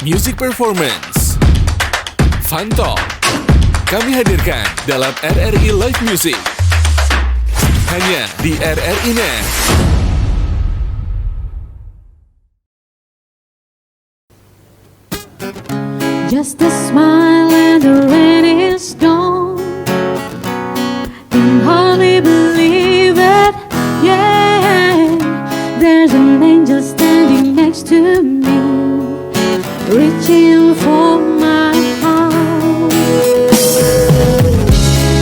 Music Performance, Fun Talk, kami hadirkan dalam RRI Live Music. Hanya di RRI Net. Just a smile and the rain is gone. Can hardly believe it, yeah. There's an angel standing next to me, reaching for my heart.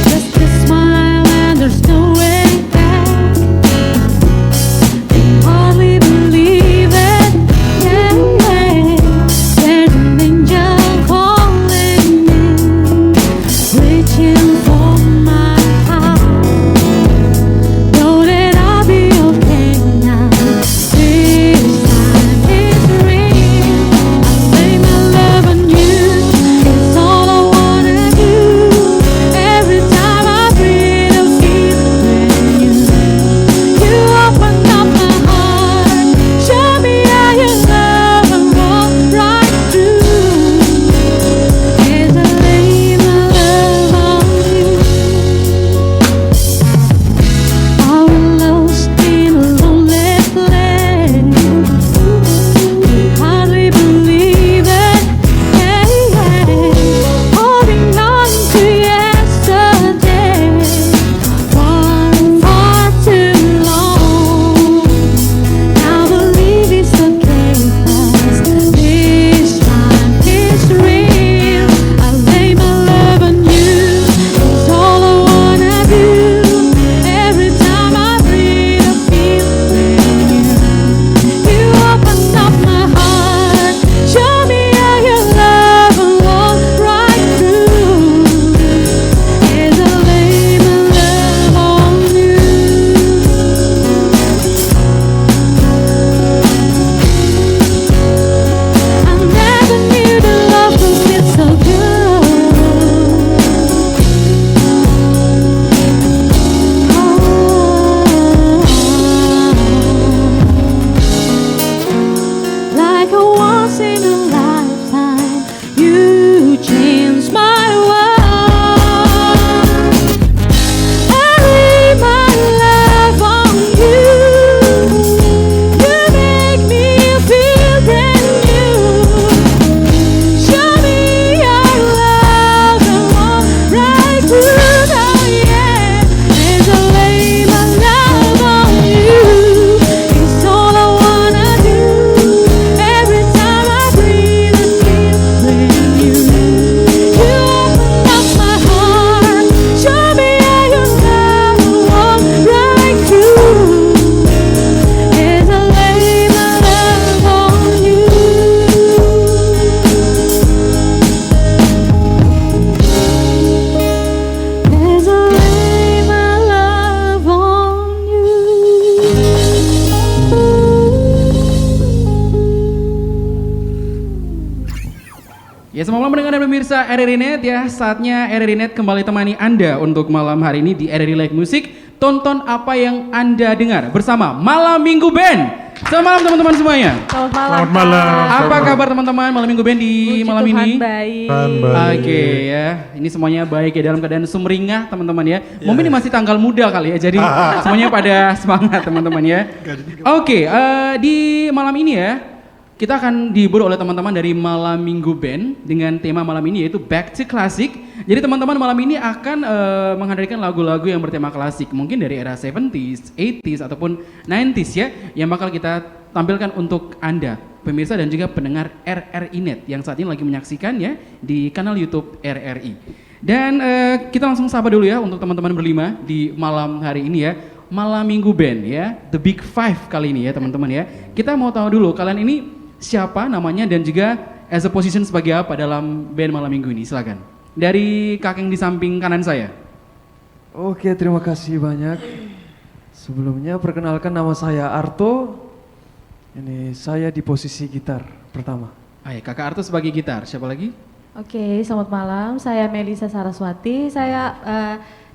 Just a smile and there's no way back. Can hardly believe it, yeah. There's an angel calling me, reaching for my heart. Know that I'll be okay now. This time it's real. I lay my love on you. It's all I wanna do. Every time I breathe, I feel brand new. You open up my heart, show me how you love and walk right through. As I lay my love on you. All lost in a lonely place. Can hardly believe it, yeah, yeah. Holding on to yesterday, far too long. Now believe it's okay, 'cause this time it's real. I lay my love on you. It's all I wanna do. Every time I breathe, I feel brand new. You open up my heart, show me how you love and walk right through. As I lay my love on you. I never knew the love could feel so good. Like a once in a lifetime, you changed my world. I lay my love on you. You make me feel brand new. Show me your love and walk right through the yeah. As I lay my love on you, it's all I wanna do. Every time I breathe, I feel brand new. You open up my heart, show me how you love and walk right through. As I lay my love on you. As I lay my love on you. Ya, selamat malam pendengar dan pemirsa RRI Net ya. Saatnya RRI Net kembali temani Anda untuk malam hari ini di RRI Live Music. Tonton apa yang Anda dengar bersama Malam Minggu Band. Selamat malam teman-teman semuanya. Selamat malam. Selamat malam. Apa kabar teman-teman Malam Minggu Band di malam ini? Baik. Oke ya, ini semuanya baik ya dalam keadaan sumringah teman-teman ya. Mungkin ini masih tanggal muda kali ya, jadi semuanya pada semangat teman-teman ya. Oke, di malam ini ya, kita akan dihibur oleh teman-teman dari Malam Minggu Band dengan tema malam ini yaitu Back to Classic. Jadi teman-teman malam ini akan menghadirkan lagu-lagu yang bertema klasik, mungkin dari era 70s, 80s ataupun 90s ya, yang bakal kita tampilkan untuk Anda, pemirsa dan juga pendengar RRI Net yang saat ini lagi menyaksikan ya di kanal YouTube RRI. Dan kita langsung sapa dulu ya untuk teman-teman berlima di malam hari ini ya. Malam Minggu Band ya, The Big Five kali ini ya teman-teman ya. Kita mau tahu dulu kalian ini siapa namanya dan juga as a position sebagai apa dalam band Malam Minggu ini, silakan. Dari kakek di samping kanan saya. Oke, terima kasih banyak. Sebelumnya perkenalkan nama saya Arto. Ini saya di posisi gitar pertama. Kakak Arto sebagai gitar, siapa lagi? Oke, selamat malam. Saya Melisa Saraswati. Saya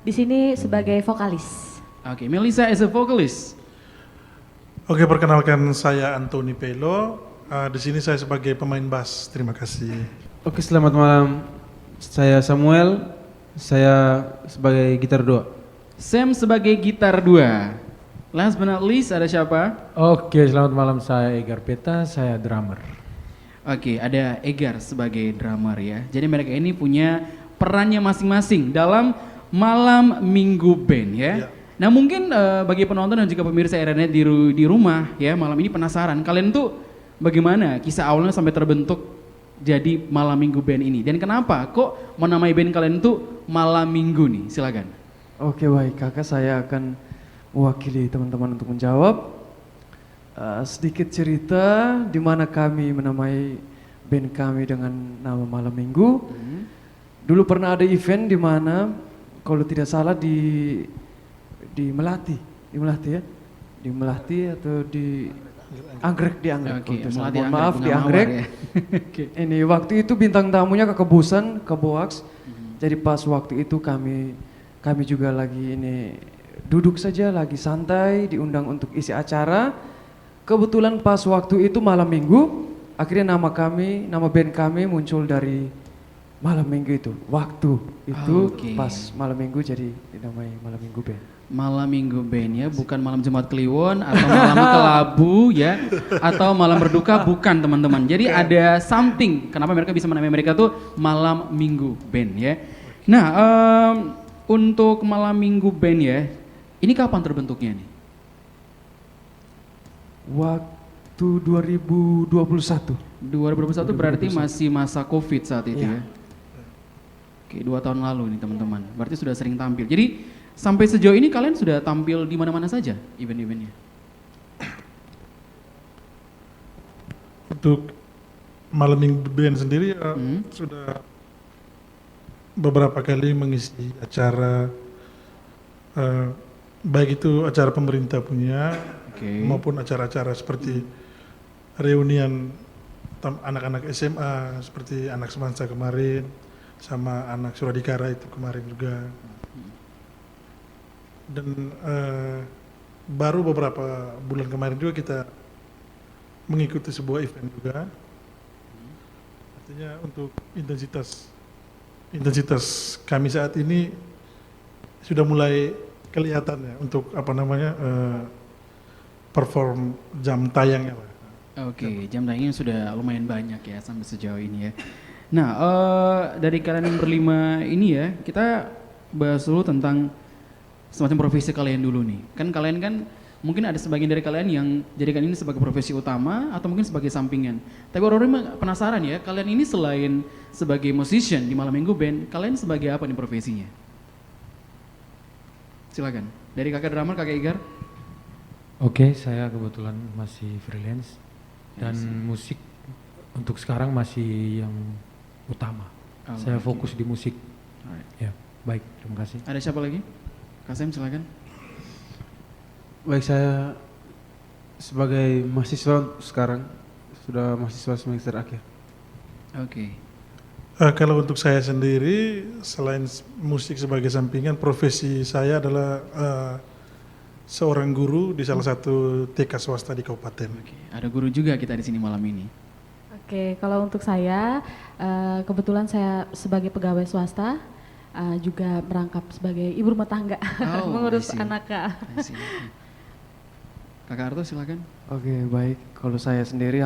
di sini sebagai vokalis. Oke, Melisa as a vocalist. Oke, perkenalkan saya Anthony Pelo. Di sini saya sebagai pemain bass. Terima kasih. Oke, selamat malam. Saya Samuel. Saya sebagai gitar 2. Sam sebagai gitar 2. Last but not least ada siapa? Oke, selamat malam. Saya Egar Peta, saya drummer. Oke, ada Egar sebagai drummer ya. Jadi mereka ini punya perannya masing-masing dalam Malam Minggu Band ya. Ya. Nah mungkin bagi penonton dan juga pemirsa RNet di rumah ya malam ini penasaran kalian tuh bagaimana kisah awalnya sampai terbentuk jadi Malam Minggu Band ini dan kenapa kok menamai band kalian tuh Malam Minggu nih, silakan. Oke baik kakak, saya akan mewakili teman-teman untuk menjawab. Sedikit cerita di mana kami menamai band kami dengan nama Malam Minggu. Dulu pernah ada event di mana kalau tidak salah di Melati ya, di Melati atau di Anggrek, di Anggrek. Oke, Kalau tidak salah. Melati, Mohon Anggrek, maaf, Bunga di Mawar Anggrek. ya. Oke. Ini waktu itu bintang tamunya Kakak Busan, ke Boax. Jadi pas waktu itu kami juga lagi ini duduk saja, lagi santai, diundang untuk isi acara. Kebetulan pas waktu itu malam minggu, akhirnya nama band kami muncul dari malam minggu itu. Waktu itu Oke. pas malam minggu jadi dinamai Malam Minggu Band. Malam Minggu Band ya, bukan malam Jumat Kliwon atau malam kelabu ya, atau malam berduka, bukan teman-teman. Jadi ada something, kenapa mereka bisa menamai mereka tuh Malam Minggu Band ya. Nah, untuk Malam Minggu Band ya, ini kapan terbentuknya nih? Waktu 2021. 2021 berarti masih masa Covid saat itu ya? Oke, 2 tahun lalu nih teman-teman, berarti sudah sering tampil. Jadi sampai sejauh ini kalian sudah tampil di mana-mana saja event-eventnya? Untuk Malam Minggu Band sendiri sudah beberapa kali mengisi acara, baik itu acara pemerintah punya maupun acara-acara seperti reunian anak-anak SMA seperti anak Semansa kemarin sama anak Suradikara itu kemarin juga. Dan baru beberapa bulan kemarin juga kita mengikuti sebuah event juga. Artinya untuk intensitas kami saat ini sudah mulai kelihatan ya untuk perform jam tayangnya lah. Oke, jam tayangnya sudah lumayan banyak ya sampai sejauh ini ya. Nah, dari kalian yang berlima ini ya, kita bahas dulu tentang semacam profesi kalian dulu nih. Kan kalian kan mungkin ada sebagian dari kalian yang jadikan ini sebagai profesi utama atau mungkin sebagai sampingan. Tapi orang-orang penasaran ya, kalian ini selain sebagai musician di Malam Minggu Band, kalian sebagai apa nih profesinya? Silakan. Dari kakak drummer, kakak Igar. Oke, saya kebetulan masih freelance dan musik untuk sekarang masih yang utama. Saya fokus di musik. Alright. Ya, baik, terima kasih. Ada siapa lagi? Kak Sam, silakan. Baik, saya sebagai mahasiswa sekarang, sudah mahasiswa semester akhir. Oke. Kalau untuk saya sendiri, selain musik sebagai sampingan, profesi saya adalah seorang guru di salah satu TK swasta di kabupaten. Oke. Ada guru juga kita di sini malam ini. Oke, kalau untuk saya, kebetulan saya sebagai pegawai swasta, juga merangkap sebagai ibu rumah tangga, Oh, mengurus I see. anak Kak. I see. Kakak Arto silakan. Oke baik, kalau saya sendiri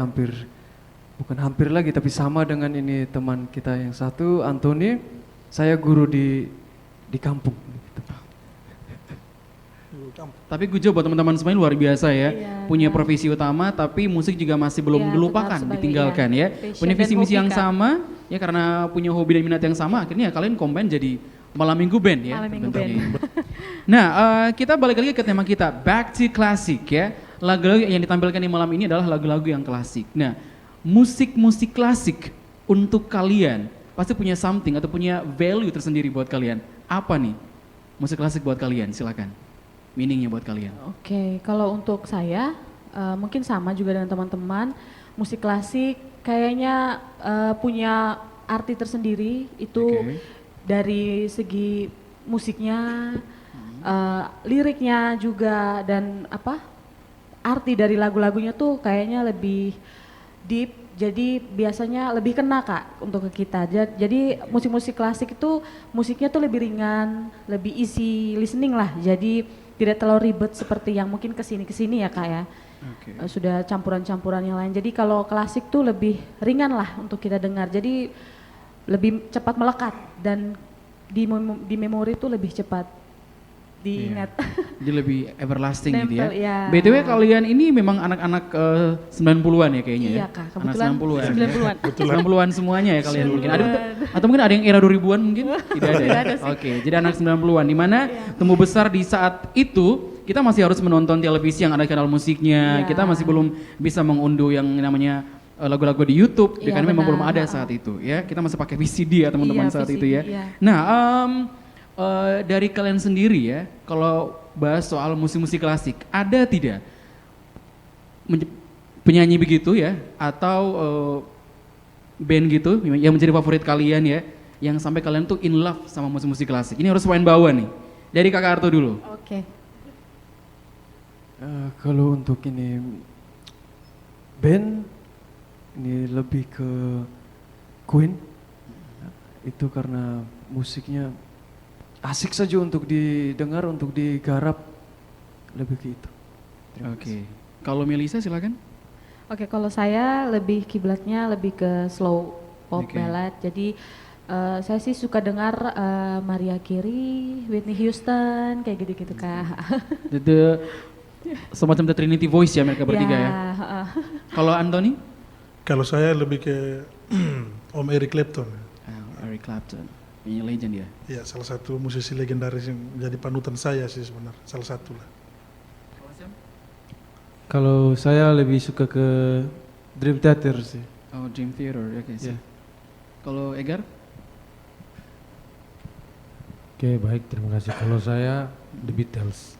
bukan hampir lagi tapi sama dengan ini teman kita yang satu, Anthony. Saya guru di kampung. Tapi Gujo buat teman-teman semuanya luar biasa ya. Iya. Punya profesi utama tapi musik juga masih belum Iya, dilupakan, tetap sebagai, ditinggalkan iya, ya. passion Punya visi dan misi hobi, yang Kak. sama ya karena punya hobi dan minat yang sama akhirnya kalian combine jadi Malam Minggu Band ya. Malam Minggu terbentuknya. Nah, kita balik lagi ke tema kita, Back to Classic ya. Lagu-lagu yang ditampilkan di malam ini adalah lagu-lagu yang klasik. Nah, musik-musik klasik untuk kalian pasti punya something atau punya value tersendiri buat kalian. Apa nih musik klasik buat kalian? Silakan. Meaningnya buat kalian. Oke, kalau untuk saya, mungkin sama juga dengan teman-teman, musik klasik kayaknya punya arti tersendiri, itu Oke. dari segi musiknya, liriknya juga, dan arti dari lagu-lagunya tuh kayaknya lebih deep, jadi biasanya lebih kena Kak untuk ke kita. Jadi musik-musik klasik itu musiknya tuh lebih ringan, lebih easy listening lah. Jadi tidak terlalu ribet seperti yang mungkin kesini ya Kak ya. Sudah campuran-campuran yang lain. Jadi kalau klasik tuh lebih ringan lah untuk kita dengar. Jadi lebih cepat melekat dan di memori tuh lebih cepat diingat. Jadi lebih everlasting gitu ya. Nempel, ya. BTW kalian ini memang anak-anak 90-an ya kayaknya ya? Iya Kak, Anak kebetulan 90-an. 90-an. 90-an semuanya ya kalian mungkin. Atau mungkin ada yang era 2000-an mungkin? Tidak ada ya? Tidak ada sih. Oke, jadi anak 90-an di mana tumbuh besar di saat itu kita masih harus menonton televisi yang ada kanal musiknya. Iya. Kita masih belum bisa mengunduh yang namanya lagu-lagu di YouTube Iya, karena memang benar. belum ada saat itu ya. Kita masih pakai VCD ya teman-teman Iya, saat VCD, itu ya. iya. Nah, dari kalian sendiri ya, kalau bahas soal musik-musik klasik, ada tidak penyanyi begitu ya, atau band gitu yang menjadi favorit kalian ya, yang sampai kalian tuh in love sama musik-musik klasik? Ini harus main bawah nih. Dari Kakak Arto dulu. Oke. Kalau untuk ini band, ini lebih ke Queen. Itu karena musiknya asik saja untuk didengar, untuk digarap, lebih ke itu. Oke. Kalau Melisa silakan. Oke, kalau saya lebih kiblatnya lebih ke slow pop Oke. ballad. Jadi saya sih suka dengar Mariah Carey, Whitney Houston, kayak gitu-gitu Kak. Semacam The Trinity Voice ya mereka bertiga ya. heeh. Kalau Anthony? Kalau saya lebih ke Om Eric Clapton. Eric Clapton, ini legend ya. Ya, salah satu musisi legendaris yang jadi panutan saya sih sebenarnya, salah satu lah. Kalau saya lebih suka ke Dream Theater sih. Oh, Dream Theater, oke sih. Ya. Kalau Egar? Oke, baik, terima kasih. Kalau saya The Beatles.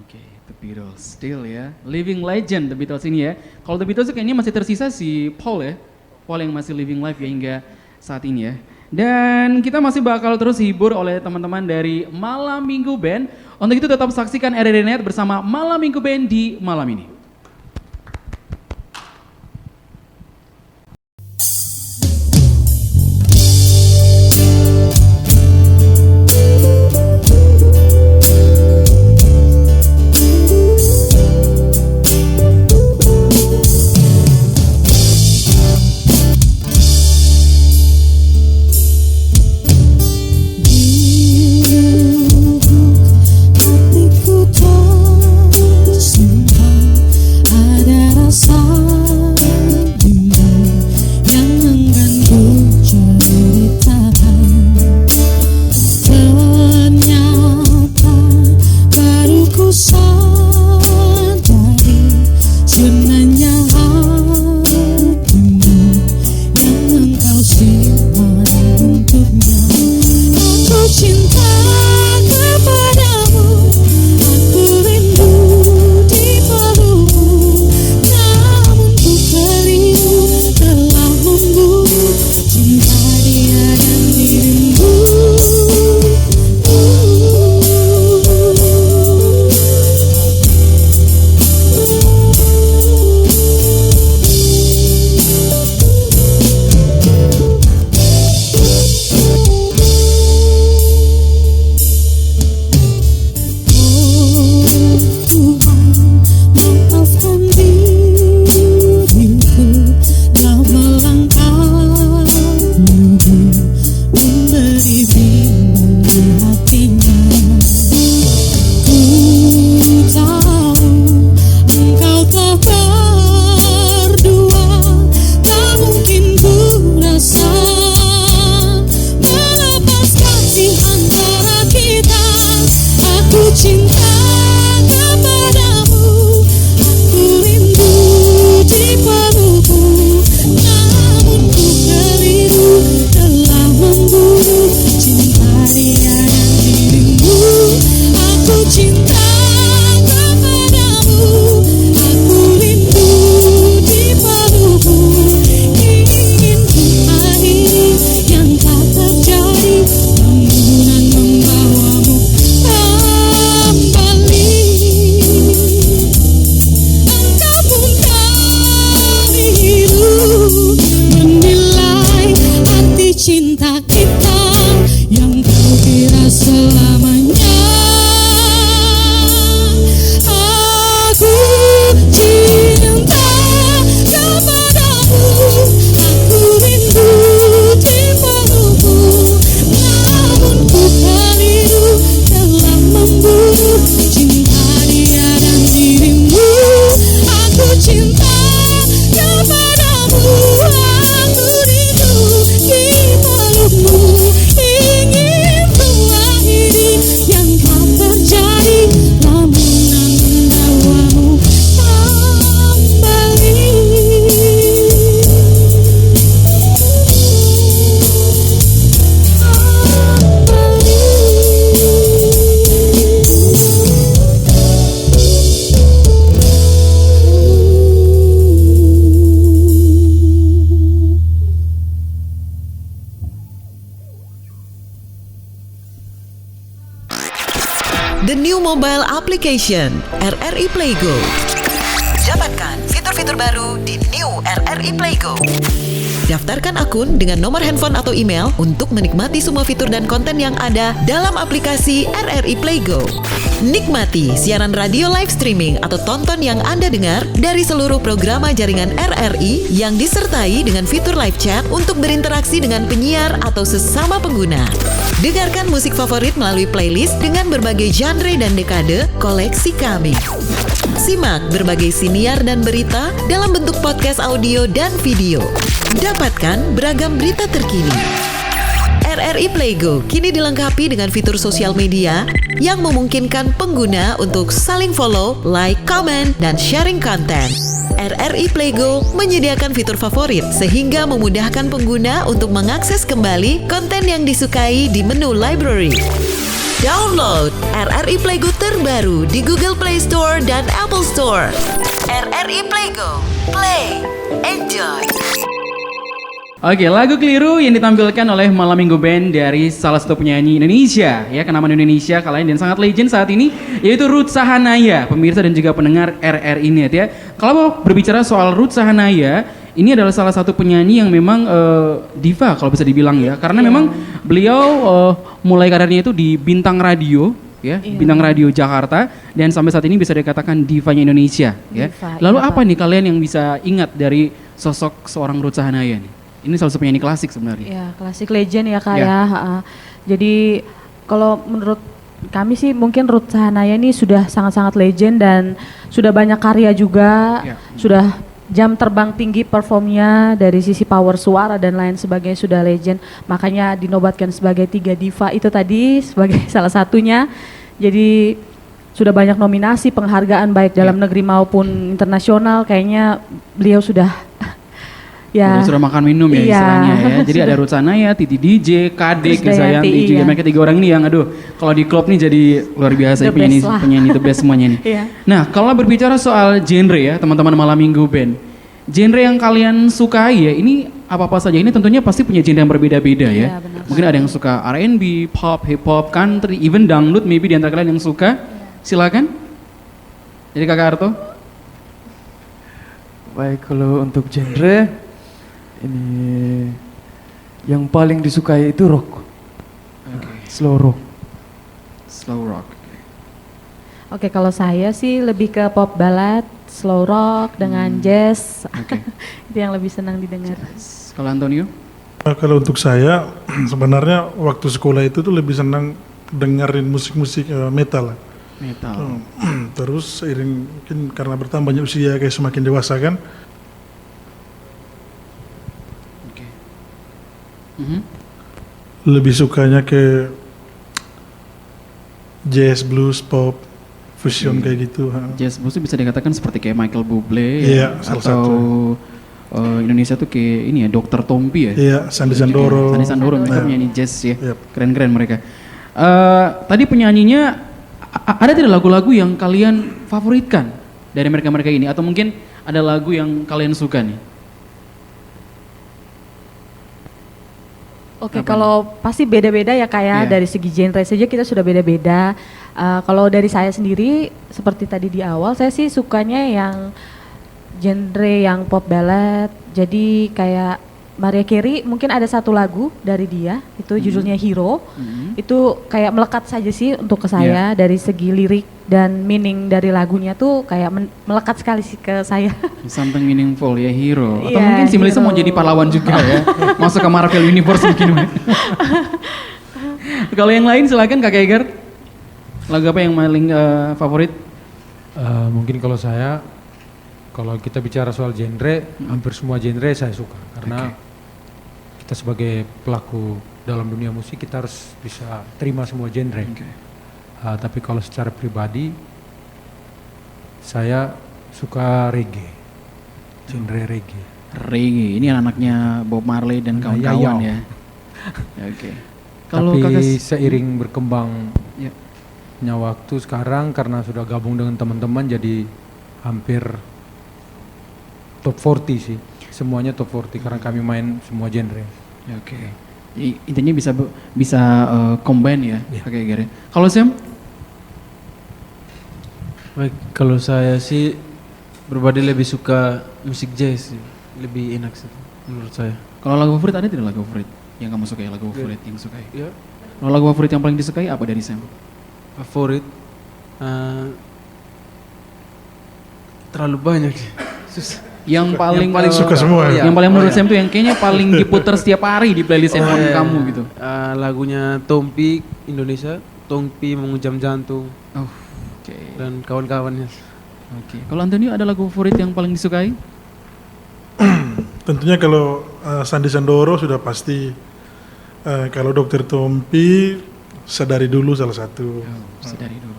Oke, The Beatles, still ya. Living legend The Beatles ini ya. Kalau The Beatles kayaknya masih tersisa si Paul ya. Paul yang masih living life ya hingga saat ini ya. Dan kita masih bakal terus hibur oleh teman-teman dari Malam Minggu Band. Untuk itu tetap saksikan RRI.net bersama Malam Minggu Band di malam ini. Hatiku tersimpan new mobile application RRI Playgo. Dapatkan fitur-fitur baru di New RRI Playgo. Daftarkan akun dengan nomor handphone atau email untuk menikmati semua fitur dan konten yang ada dalam aplikasi RRI Playgo. Nikmati siaran radio live streaming atau tonton yang Anda dengar dari seluruh program jaringan RRI yang disertai dengan fitur live chat untuk berinteraksi dengan penyiar atau sesama pengguna. Dengarkan musik favorit melalui playlist dengan berbagai genre dan dekade koleksi kami. Simak berbagai siniar dan berita dalam bentuk podcast audio dan video. Dapatkan beragam berita terkini. RRI Playgo kini dilengkapi dengan fitur sosial media yang memungkinkan pengguna untuk saling follow, like, comment, dan sharing konten. RRI Playgo menyediakan fitur favorit sehingga memudahkan pengguna untuk mengakses kembali konten yang disukai di menu library. Download RRI Playgo terbaru di Google Play Store dan Apple Store. RRI Playgo, play, enjoy. Oke, lagu Keliru yang ditampilkan oleh Malam Minggu Band dari salah satu penyanyi Indonesia, ya, kenamaan Indonesia kalian dan sangat legend saat ini, yaitu Ruth Sahanaya, pemirsa dan juga pendengar RRI Net, ya. Kalau berbicara soal Ruth Sahanaya, ini adalah salah satu penyanyi yang memang diva kalau bisa dibilang, ya, karena memang beliau mulai karirnya itu di Bintang Radio, ya, Bintang Radio Jakarta, dan sampai saat ini bisa dikatakan divanya Indonesia, ya. Diva, Lalu iya, apa nih kalian yang bisa ingat dari sosok seorang Ruth Sahanaya nih? Ini salah satu penyanyi klasik sebenarnya. Ya, klasik legend ya Kak Ya. ya. Jadi kalau menurut kami sih mungkin Ruth Sahanaya ini sudah sangat-sangat legend dan sudah banyak karya juga. Ya. Sudah jam terbang tinggi performnya dari sisi power suara dan lain sebagainya sudah legend. Makanya dinobatkan sebagai 3 diva itu tadi sebagai salah satunya. Jadi sudah banyak nominasi penghargaan baik dalam negeri maupun internasional. Kayaknya beliau sudah ya, Sudah makan minum ya iya. istilahnya ya. Jadi ada Ruth Sahanaya, Titi DJ, Kade, Krisdayanti, Krisdayanti juga. iya. Mereka 3 orang ini yang aduh, kalau di klub nih jadi luar biasa The penyanyi, best lah. penyanyi the best semuanya nih. Iya. Nah, kalau berbicara soal genre ya, teman-teman Malam Minggu Band. Genre yang kalian sukai ya, ini apa-apa saja. Ini tentunya pasti punya genre yang berbeda-beda ya. Iya, benar. Mungkin ada yang suka R&B, pop, hip hop, country, even dangdut maybe di antara kalian yang suka. Silakan. Jadi Kakak Arto. Baik, kalau untuk genre ini yang paling disukai itu rock. Slow rock. Slow rock. Oke, kalau saya sih lebih ke pop ballad, slow rock dengan jazz. Oke. Itu yang lebih senang didengar. Kalau Antonio? Kalau untuk saya sebenarnya waktu sekolah itu tuh lebih senang dengerin musik-musik metal lah. Metal. Terus seiring mungkin karena bertambahnya usia kayak semakin dewasa kan, lebih sukanya ke jazz, blues, pop, fusion kayak gitu. Jazz blues itu bisa dikatakan seperti kayak Michael Bublé Iya, ya, salah atau Indonesia tuh kayak ini ya Dr. Tompi ya. Iya, Sandi Sandoro. Sandi Sandoro mereka Iya. penyanyi jazz ya. Yep. Keren-keren mereka. Tadi penyanyinya ada tidak lagu-lagu yang kalian favoritkan dari mereka-mereka ini atau mungkin ada lagu yang kalian suka nih? Oke, kalau pasti beda-beda ya Kak ya, Iya. dari segi genre saja kita sudah beda-beda. Kalau dari saya sendiri, seperti tadi di awal, saya sih sukanya yang genre yang pop ballad. Jadi kayak Mariah Carey, mungkin ada satu lagu dari dia, itu judulnya Hero. Itu kayak melekat saja sih untuk ke saya dari segi lirik dan meaning dari lagunya tuh kayak melekat sekali sih ke saya. Something meaningful ya, hero. Atau Iya, mungkin si Melissa mau hero. jadi pahlawan juga ya. Masuk ke Marvel Universe mungkin. Kalau yang lain silakan Kak Eger. Lagu apa yang paling favorit? Mungkin kalau saya, kalau kita bicara soal genre, hampir semua genre saya suka. Karena kita sebagai pelaku dalam dunia musik, kita harus bisa terima semua genre. Tapi kalau secara pribadi, saya suka reggae, genre reggae. Reggae, ini anaknya Bob Marley dan kawan-kawan ya. Oke. Kalau Tapi Kakak seiring berkembang Ya. waktu sekarang, karena sudah gabung dengan teman-teman, jadi hampir top 40 sih. Semuanya top 40 karena kami main semua genre. Oke. Jadi intinya bisa combine ya, Kak Eger. Kalau Sam? Baik, kalau saya sih pribadi lebih suka musik jazz sih. Lebih enak sih menurut saya. Kalau lagu favorit ada tidak lagu favorit yang kamu sukai, lagu favorit yang sukai? Ya, Kalau lagu favorit yang paling disukai apa dari Sam? favorit terlalu banyak. Susah. Yang paling suka semua ya? Yang paling menurut Sam tuh yang kayaknya paling diputer setiap hari di playlist handphone kamu gitu. Lagunya Tompi Indonesia, Tompi Mengujam Jantung Oh, oke. dan kawan-kawannya. Oke. Kalau Antonio ada lagu favorit yang paling disukai? Tentunya kalau Sandi Sandoro sudah pasti. Kalau Dokter Tompi, Sadari Dulu salah satu. Sedari dulu.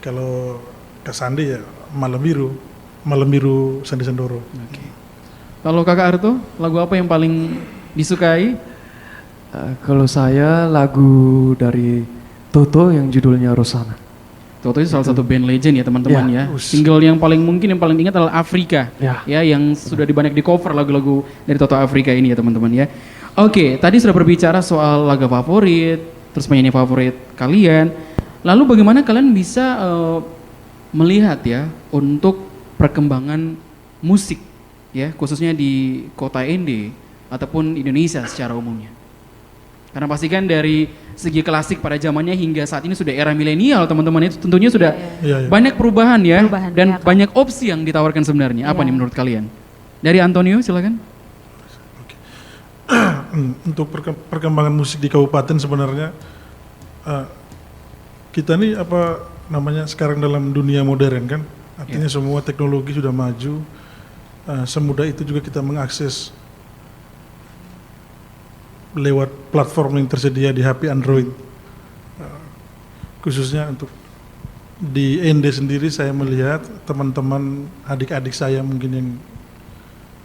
Kalau Kak Sandi ya Malam Biru Sandi Sandoro. Oke. Kalau Kakak Arto, lagu apa yang paling disukai? Kalau saya lagu dari Toto yang judulnya Rosana. Toto itu salah satu band legend ya teman-teman ya. Ya. Single yang paling diingat adalah Afrika. Ya. Yang sudah banyak di cover lagu-lagu dari Toto Afrika ini ya teman-teman ya. Oke, tadi sudah berbicara soal lagu favorit, terus penyanyi favorit kalian. Lalu bagaimana kalian bisa melihat ya untuk perkembangan musik ya, khususnya di kota ND ataupun Indonesia secara umumnya? Karena pastikan dari segi klasik pada zamannya hingga saat ini sudah era milenial teman-teman, itu tentunya sudah Iya. banyak perubahan ya, dan ya, Kak. banyak opsi yang ditawarkan sebenarnya. Apa Iya. nih menurut kalian? Dari Antonio silakan. Untuk perkembangan musik di kabupaten sebenarnya kita nih sekarang dalam dunia modern kan, artinya semua teknologi sudah maju, semudah itu juga kita mengakses lewat platform yang tersedia di HP Android. Khususnya untuk di ND sendiri saya melihat teman-teman adik-adik saya mungkin yang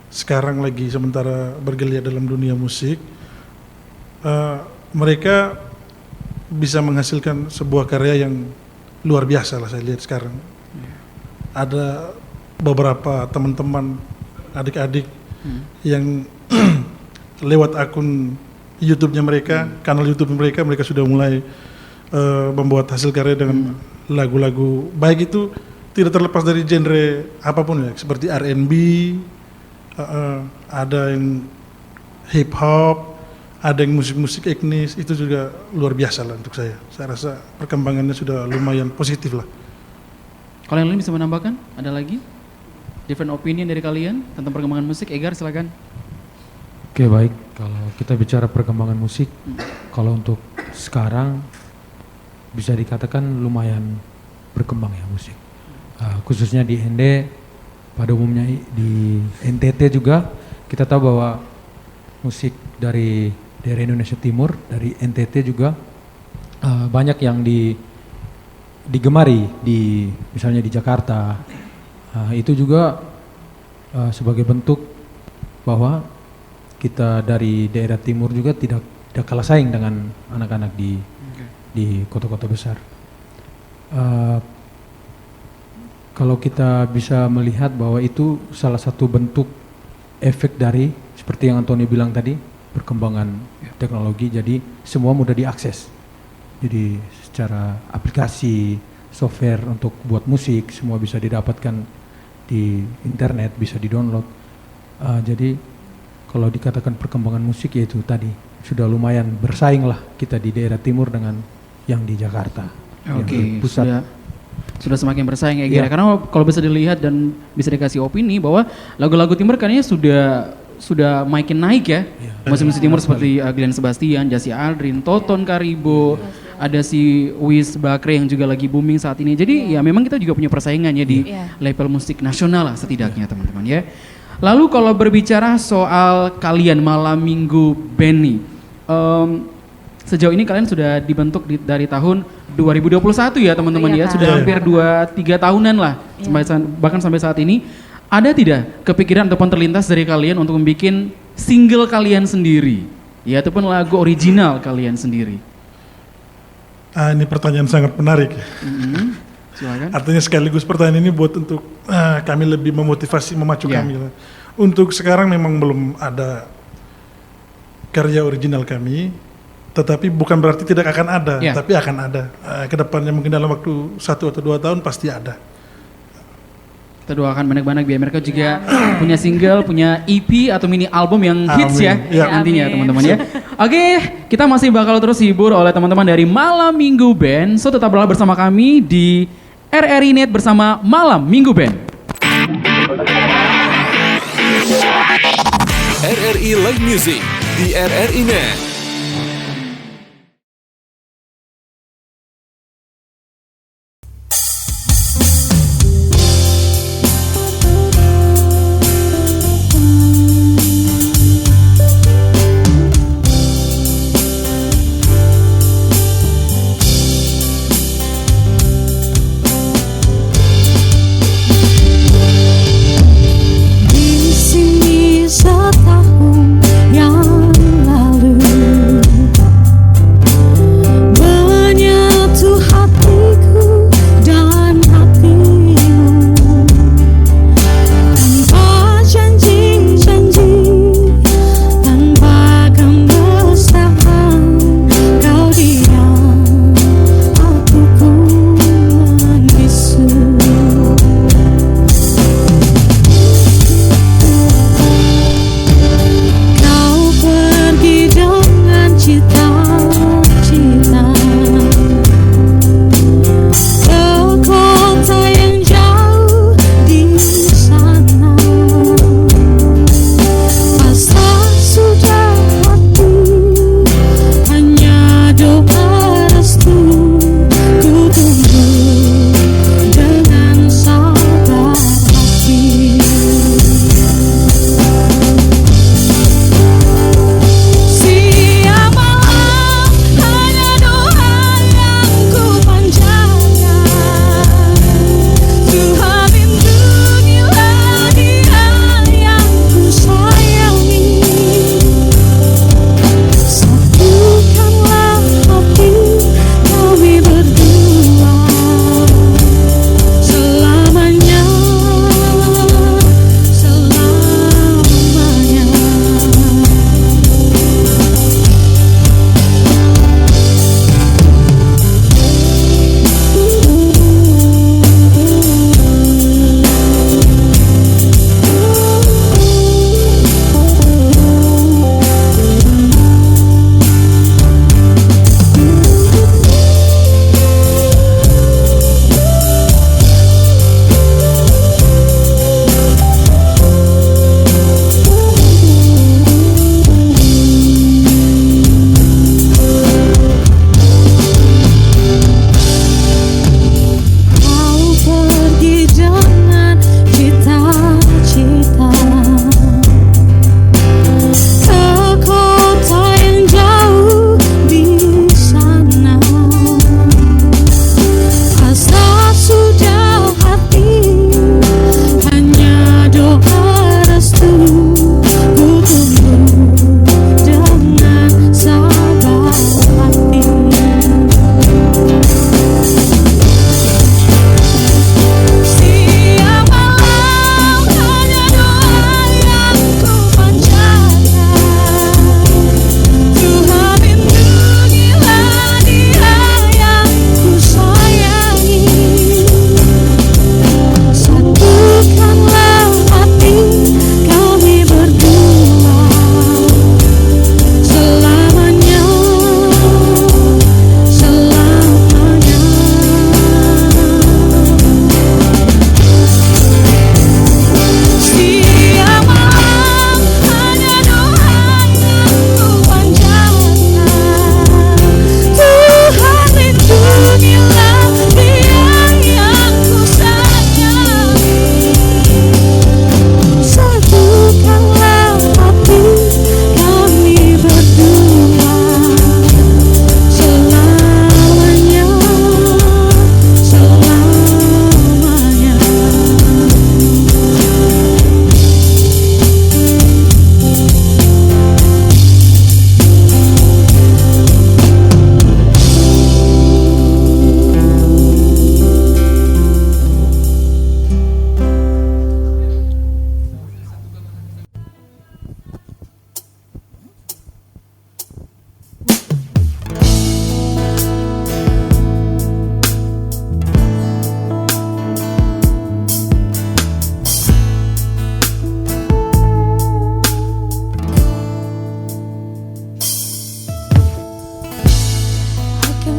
sekarang lagi sementara bergeliat dalam dunia musik, mereka bisa menghasilkan sebuah karya yang luar biasa lah saya lihat sekarang. Ada beberapa teman-teman adik-adik yang lewat akun YouTube-nya mereka, kanal YouTube mereka sudah mulai membuat hasil karya dengan lagu-lagu baik itu tidak terlepas dari genre apapun ya, seperti R&B, ada yang hip hop, ada yang musik-musik etnis, itu juga luar biasa lah untuk saya. Saya rasa perkembangannya sudah lumayan positif lah. Kalau yang lain bisa menambahkan? Ada lagi? Different opinion dari kalian tentang perkembangan musik? Egar silakan. Oke, baik. Kalau kita bicara perkembangan musik, kalau untuk sekarang bisa dikatakan lumayan berkembang ya musik. Khususnya di ND, pada umumnya di NTT juga kita tahu bahwa musik dari daerah Indonesia Timur, dari NTT juga banyak yang digemari misalnya di Jakarta. Itu juga sebagai bentuk bahwa kita dari daerah timur juga tidak kalah saing dengan anak-anak di kota-kota besar. Kalau kita bisa melihat bahwa itu salah satu bentuk efek dari seperti yang Anthony bilang tadi, perkembangan teknologi, jadi semua mudah diakses. Jadi secara aplikasi, software untuk buat musik semua bisa didapatkan di internet, bisa di-download. Jadi kalau dikatakan perkembangan musik yaitu tadi sudah lumayan bersaing lah kita di daerah timur dengan yang di Jakarta. Oke, pusat. sudah semakin bersaing ya, karena kalau bisa dilihat dan bisa dikasih opini bahwa lagu-lagu timur kayaknya sudah makin naik ya. Musik-musik timur seperti Glenn Sebastian, Jasi Aldrin, Toton Karibo, ada si Wis Bakre yang juga lagi booming saat ini. Jadi ya memang kita juga punya persaingan ya di level musik nasional lah setidaknya teman-teman ya. Lalu kalau berbicara soal kalian Malam Minggu Band nih, sejauh ini kalian sudah dibentuk dari tahun 2021 ya teman-teman ya, sudah hampir 2-3 tahunan lah, bahkan sampai saat ini. Ada tidak kepikiran ataupun terlintas dari kalian untuk membuat single kalian sendiri, ya ataupun lagu original kalian sendiri? Ini pertanyaan sangat menarik. Silakan. Artinya sekaligus pertanyaan ini buat untuk kami lebih memotivasi, memacu kami lah. Untuk sekarang memang belum ada karya original kami, tetapi bukan berarti tidak akan ada, tapi akan ada. Kedepannya mungkin dalam waktu 1 atau 2 tahun pasti ada. Kita doakan banyak-banyak biar mereka juga punya single, punya EP atau mini album yang hits ya, nantinya teman-teman ya. Oke, kita masih bakal terus hibur oleh teman-teman dari Malam Minggu Band. So tetaplah bersama kami di RRI Net bersama Malam Minggu Band. RRI Live Music di RRI Net. Di sini setahun yang lalu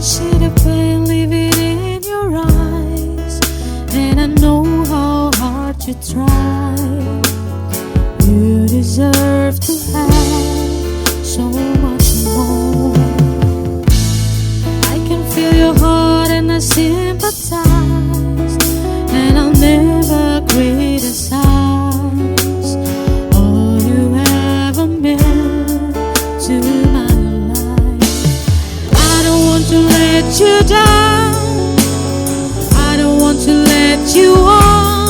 see the pain living in your eyes, and I know how hard you try. You deserve to have so much more. I can feel your heart and I sympathize, and I'll never criticize all you ever meant to my life. I don't want to let you down, I don't want to let you on,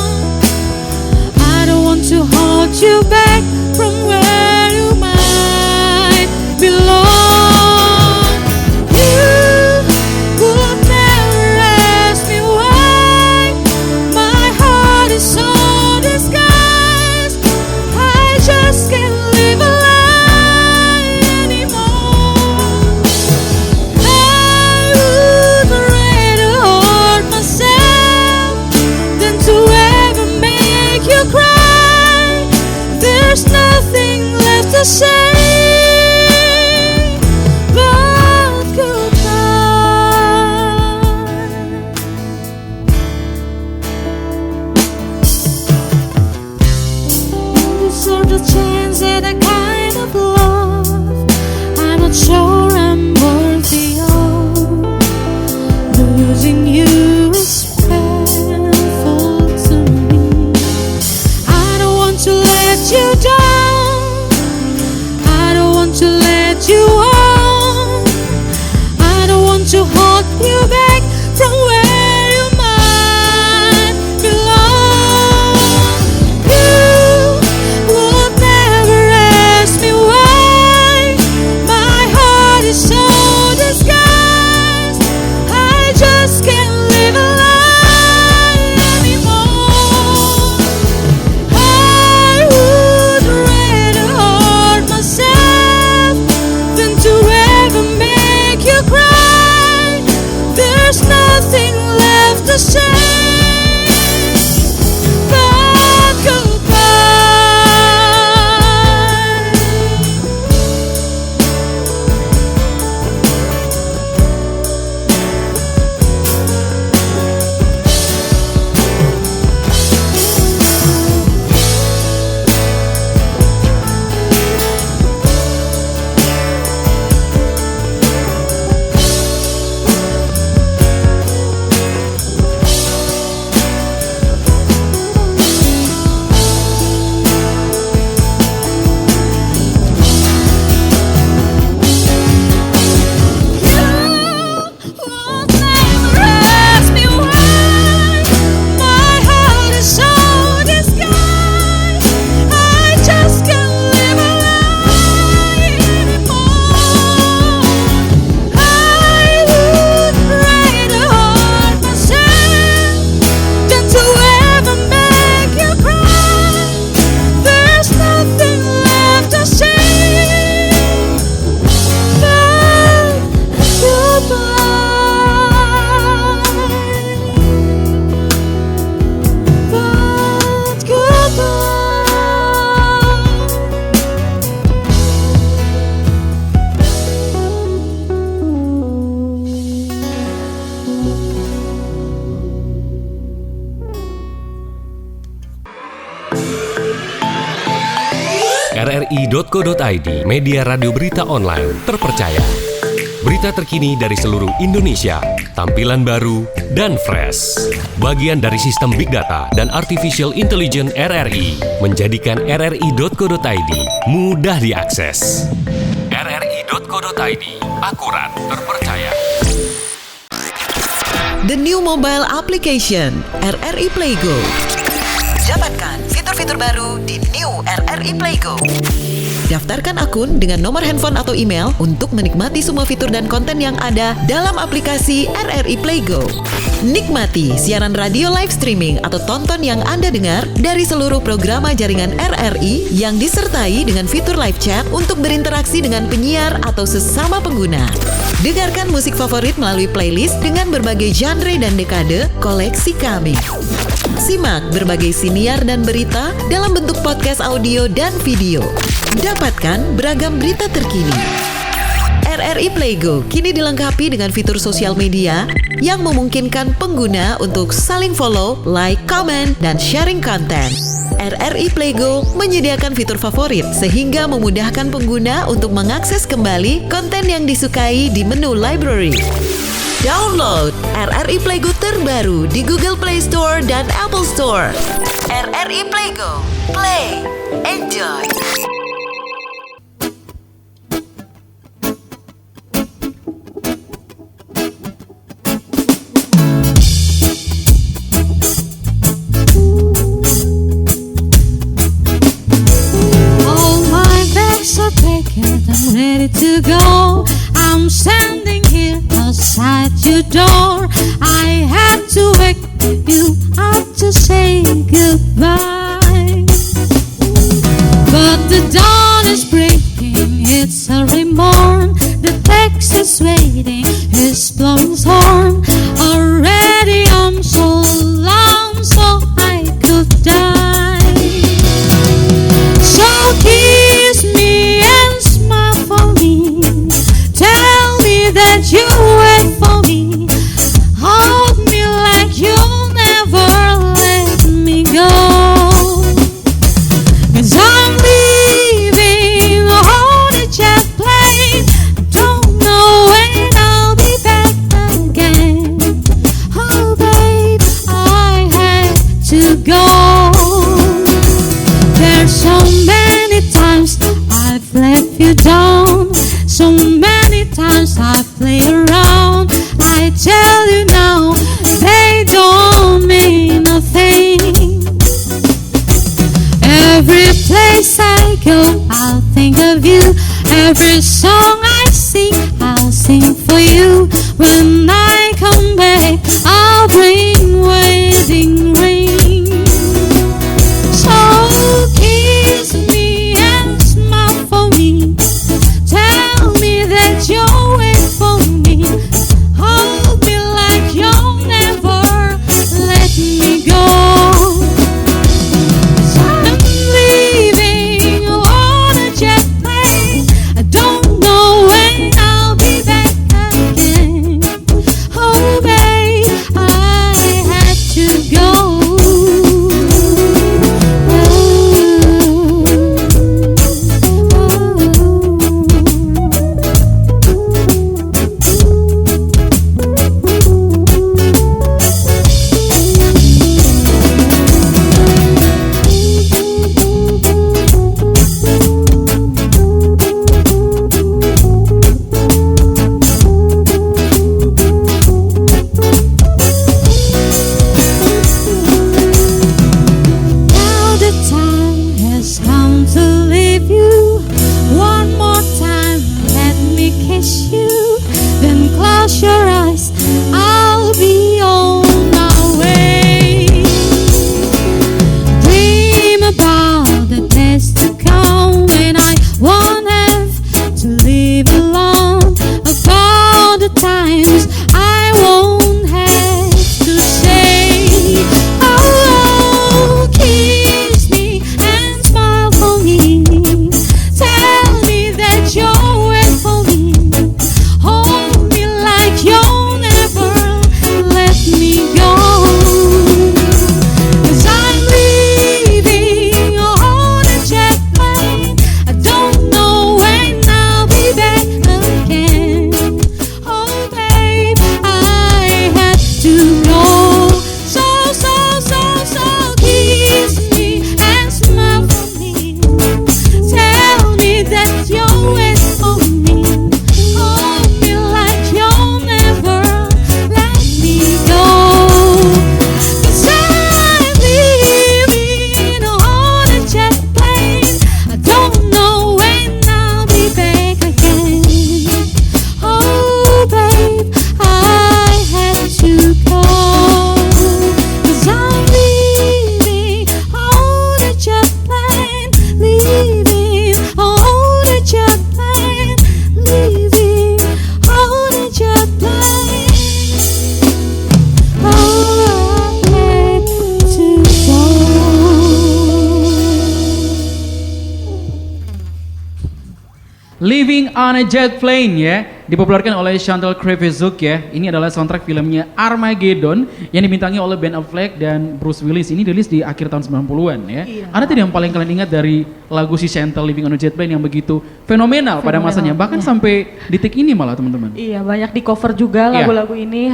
I don't want to hold you back from where you might belong. You would never ask me why my heart is so disguised. I just can't live a lie anymore. I would rather hurt myself than to ever make you cry. There's nothing left to say but goodbye. You deserve the chance at a kind of love I'm not sure I'm worthy of. Losing you is painful to me. I don't want to let you down, I don't want to let you on, I don't want to hold you back from where you might belong. You would never ask me why my heart is so disguised. I just can't live a lie anymore. I would rather hurt myself than to ever make you cry. There's nothing left to say but goodbye. RRI.co.id, media radio berita online terpercaya. Berita terkini dari seluruh Indonesia, tampilan baru dan fresh. Bagian dari sistem Big Data dan Artificial Intelligence RRI menjadikan RRI.co.id mudah diakses. RRI.co.id, akurat, terpercaya. The new mobile application RRI Playgo. Dapatkan fitur-fitur baru di New RRI Playgo. Daftarkan akun dengan nomor handphone atau email untuk menikmati semua fitur dan konten yang ada dalam aplikasi RRI Playgo. Nikmati siaran radio live streaming atau tonton yang Anda dengar dari seluruh program jaringan RRI yang disertai dengan fitur live chat untuk berinteraksi dengan penyiar atau sesama pengguna. Dengarkan musik favorit melalui playlist dengan berbagai genre dan dekade koleksi kami. Simak berbagai siniar dan berita dalam bentuk podcast audio dan video. Dapatkan beragam berita terkini. RRI Playgo kini dilengkapi dengan fitur sosial media yang memungkinkan pengguna untuk saling follow, like, comment, dan sharing konten. RRI Playgo menyediakan fitur favorit sehingga memudahkan pengguna untuk mengakses kembali konten yang disukai di menu library. Download RRI Playgo terbaru di Google Play Store dan Apple Store. RRI Playgo, play, enjoy. I'm ready to go. I'm standing here outside your door. I had to wake you up to say goodbye. But the dawn is breaking, it's early morn. The taxi is waiting, it's blowing his horn. Already I'm so alone, so I could die. So kiss me and smile for me. Tell me that you wait for me. Hold me like you'll never let me go. 'Cause I'm leaving on a jet plane. Don't know when I'll be back again. Oh babe, I had to go. There's so many times I've let you down. So many times I play around. I tell you now, they don't mean nothing. Every place I go, I'll think of you. Every song I sing, I'll sing for you. When I come back, I'll bring wedding ring. So kiss me and smile for me. Tell me that you'll wait for me. Hold me like you'll never let me go. 'Cause I'm leaving on a jet plane. Living on a Jet Plane ya, dipopulerkan oleh Chantal Kreviazuk ya. Ini adalah soundtrack filmnya Armageddon yang dibintangi oleh Ben Affleck dan Bruce Willis. Ini rilis di akhir tahun 90-an ya. Iya. Ada tidak yang paling kalian ingat dari lagu si Chantal Living on a Jet Plane yang begitu fenomenal pada masanya, bahkan sampai detik ini malah teman-teman. Iya, banyak di cover juga lagu-lagu ini.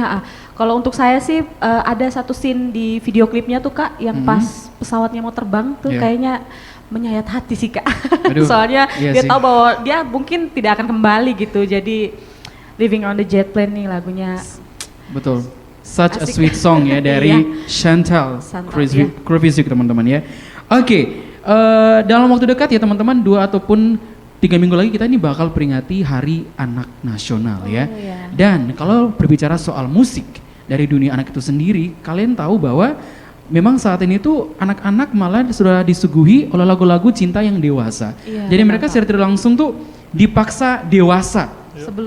Kalau untuk saya sih ada satu scene di video klipnya tuh Kak yang pas pesawatnya mau terbang tuh kayaknya menyayat hati sih Kak. Aduh, Soalnya iya dia sih. tahu bahwa dia mungkin tidak akan kembali gitu. Jadi Living on the Jet Plane nih lagunya. Betul. Such a Asik. sweet song ya dari Chantal Chantal, Kreviazuk teman-teman ya. Oke, dalam waktu dekat ya teman-teman 2 ataupun 3 minggu lagi kita ini bakal peringati Hari Anak Nasional ya. iya. Dan kalau berbicara soal musik dari dunia anak itu sendiri, kalian tahu bahwa memang saat ini tuh anak-anak malah sudah disuguhi oleh lagu-lagu cinta yang dewasa. Iya, Jadi benar, mereka Pak. secara tidak langsung tuh dipaksa dewasa.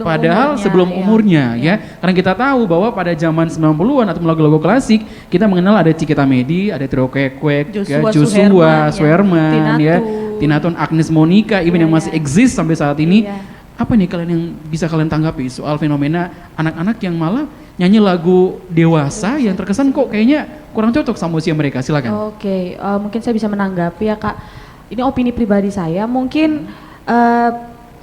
Padahal sebelum umurnya ya. Karena kita tahu bahwa pada zaman 90-an atau lagu-lagu klasik kita mengenal ada Cikita Medi, ada Trio Kekwek, Joshua, Suherman ya, Tinatun, Agnes Monica, even yang masih eksis sampai saat ini. Apa nih kalian yang bisa kalian tanggapi soal fenomena anak-anak yang malah nyanyi lagu dewasa yang terkesan kok kayaknya kurang cocok sama usia mereka? Silakan. Oke, mungkin saya bisa menanggapi ya Kak. Ini opini pribadi saya, mungkin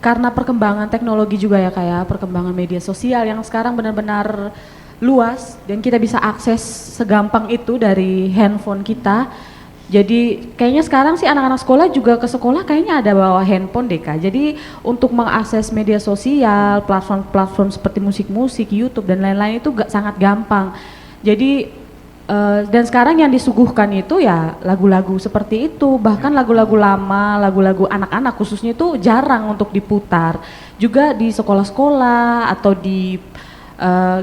karena perkembangan teknologi juga ya Kak ya, perkembangan media sosial yang sekarang benar-benar luas dan kita bisa akses segampang itu dari handphone kita. Jadi kayaknya sekarang sih anak-anak sekolah juga ke sekolah kayaknya ada bawa handphone deh Kak. Jadi untuk mengakses media sosial, platform-platform seperti musik-musik, YouTube dan lain-lain itu sangat gampang. Jadi dan sekarang yang disuguhkan itu ya lagu-lagu seperti itu. Bahkan lagu-lagu lama, lagu-lagu anak-anak khususnya itu jarang untuk diputar. Juga di sekolah-sekolah atau di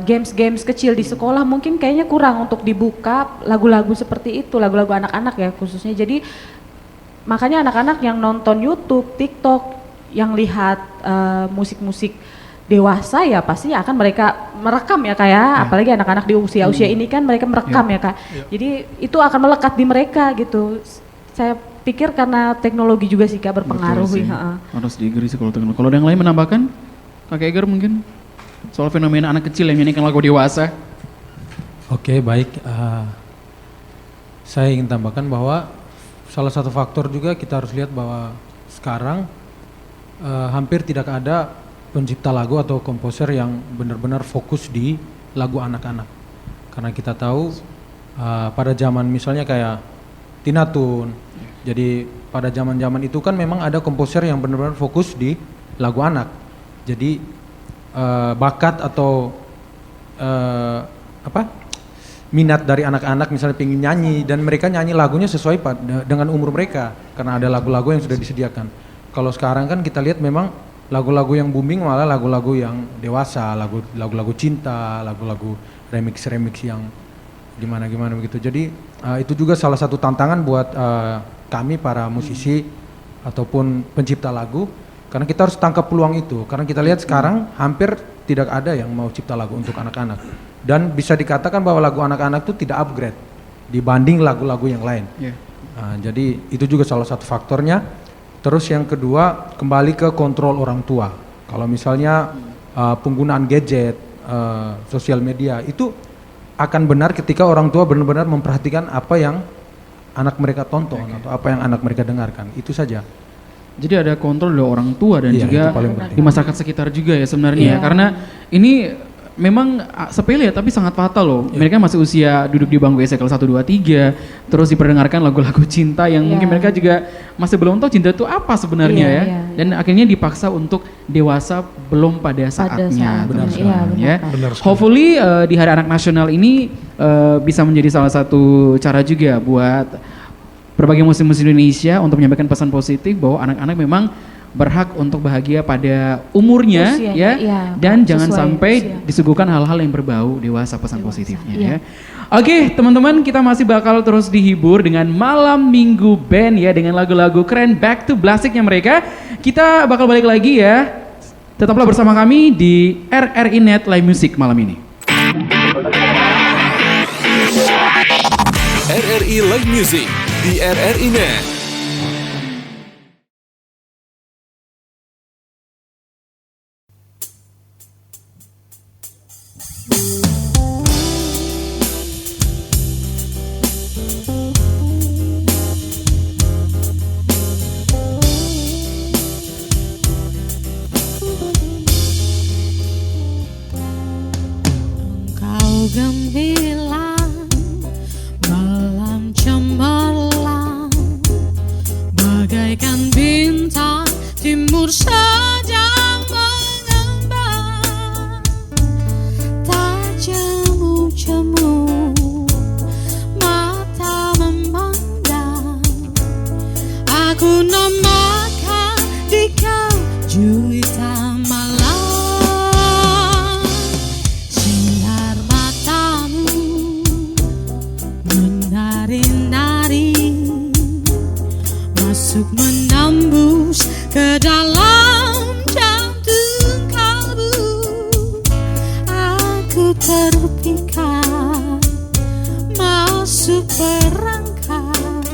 games-games kecil di sekolah mungkin kayaknya kurang untuk dibuka lagu-lagu seperti itu, lagu-lagu anak-anak ya khususnya. Jadi makanya anak-anak yang nonton YouTube, TikTok, yang lihat musik-musik dewasa ya pasti akan mereka merekam ya Kak ya, apalagi anak-anak di usia-usia ini kan mereka merekam ya Kak. Jadi itu akan melekat di mereka gitu. Saya pikir karena teknologi juga sih Kak berpengaruh. Harus diigeri sih kalau teknologi. Kalau ada yang lain menambahkan, Kak Eger mungkin? Soal fenomena anak kecil yang menyanyikan lagu dewasa. Oke, baik. Saya ingin tambahkan bahwa salah satu faktor juga kita harus lihat bahwa sekarang hampir tidak ada pencipta lagu atau komposer yang benar-benar fokus di lagu anak-anak. Karena kita tahu pada zaman misalnya kayak Tina Tun. Jadi pada zaman-zaman itu kan memang ada komposer yang benar-benar fokus di lagu anak. Jadi bakat atau minat dari anak-anak misalnya pengen nyanyi dan mereka nyanyi lagunya sesuai dengan umur mereka karena ada lagu-lagu yang sudah disediakan. Kalau sekarang kan kita lihat memang lagu-lagu yang booming malah lagu-lagu yang dewasa, lagu-lagu cinta, lagu-lagu remix yang gimana begitu. Jadi itu juga salah satu tantangan buat kami para musisi ataupun pencipta lagu. Karena kita harus tangkap peluang itu, karena kita lihat sekarang hampir tidak ada yang mau cipta lagu untuk anak-anak. Dan bisa dikatakan bahwa lagu anak-anak itu tidak upgrade dibanding lagu-lagu yang lain. Jadi itu juga salah satu faktornya. Terus yang kedua, kembali ke kontrol orang tua. Kalau misalnya penggunaan gadget, sosial media, itu akan benar ketika orang tua benar-benar memperhatikan apa yang anak mereka tonton atau apa yang anak mereka dengarkan. Itu saja. Jadi ada kontrol dari orang tua dan juga di masyarakat sekitar juga ya sebenarnya ya. Karena ini memang sepele ya tapi sangat fatal loh. Mereka masih usia duduk di bangku SD kelas 1, 2, 3 terus diperdengarkan lagu-lagu cinta yang mungkin mereka juga masih belum tahu cinta itu apa sebenarnya ya. Dan akhirnya dipaksa untuk dewasa belum pada saatnya. Hopefully di Hari Anak Nasional ini bisa menjadi salah satu cara juga buat berbagai musik-musik Indonesia untuk menyampaikan pesan positif bahwa anak-anak memang berhak untuk bahagia pada umurnya dan jangan sampai disuguhkan hal-hal yang berbau dewasa pesan positifnya ya. Oke, teman-teman, kita masih bakal terus dihibur dengan Malam Minggu Band ya dengan lagu-lagu keren Back to Basic-nya mereka. Kita bakal balik lagi ya. Tetaplah bersama kami di RRI Net Live Music malam ini. RRI Live Music di RRI Net. gemilang, malam cemerlang, bagaikan bintang timur sedang mengembang. Tak jemu-jemu mata memandang, aku namakan di kau juita malam. Sinar matamu menari-nari, masuk menembus ke dalam jantung kalbu. Aku terpikat masuk perangkap,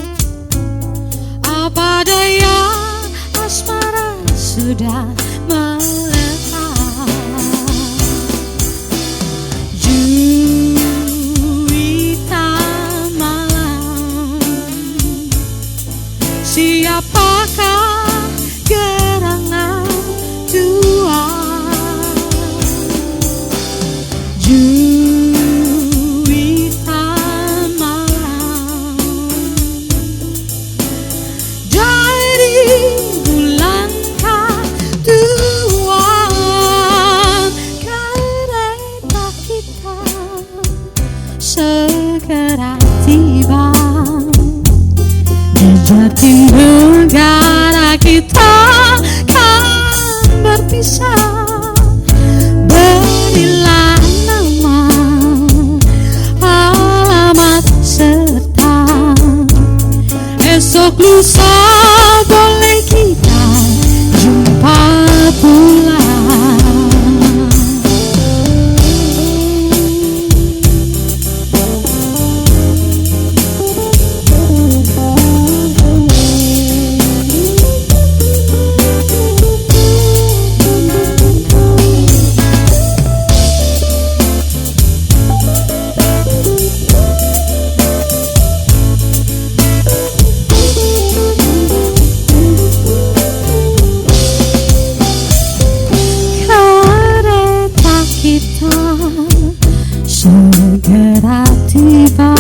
apa daya asmara sudah melekat. Juwita malam, siapakah gerangan Tuhan? Juwita malam, dari bulan Tuhan, kereta kita segera tiba. Di Jatinegara kita kan berpisah. Berilah nama, alamat serta esok lusa boleh kita jumpa pula. Kereta kita segera tiba.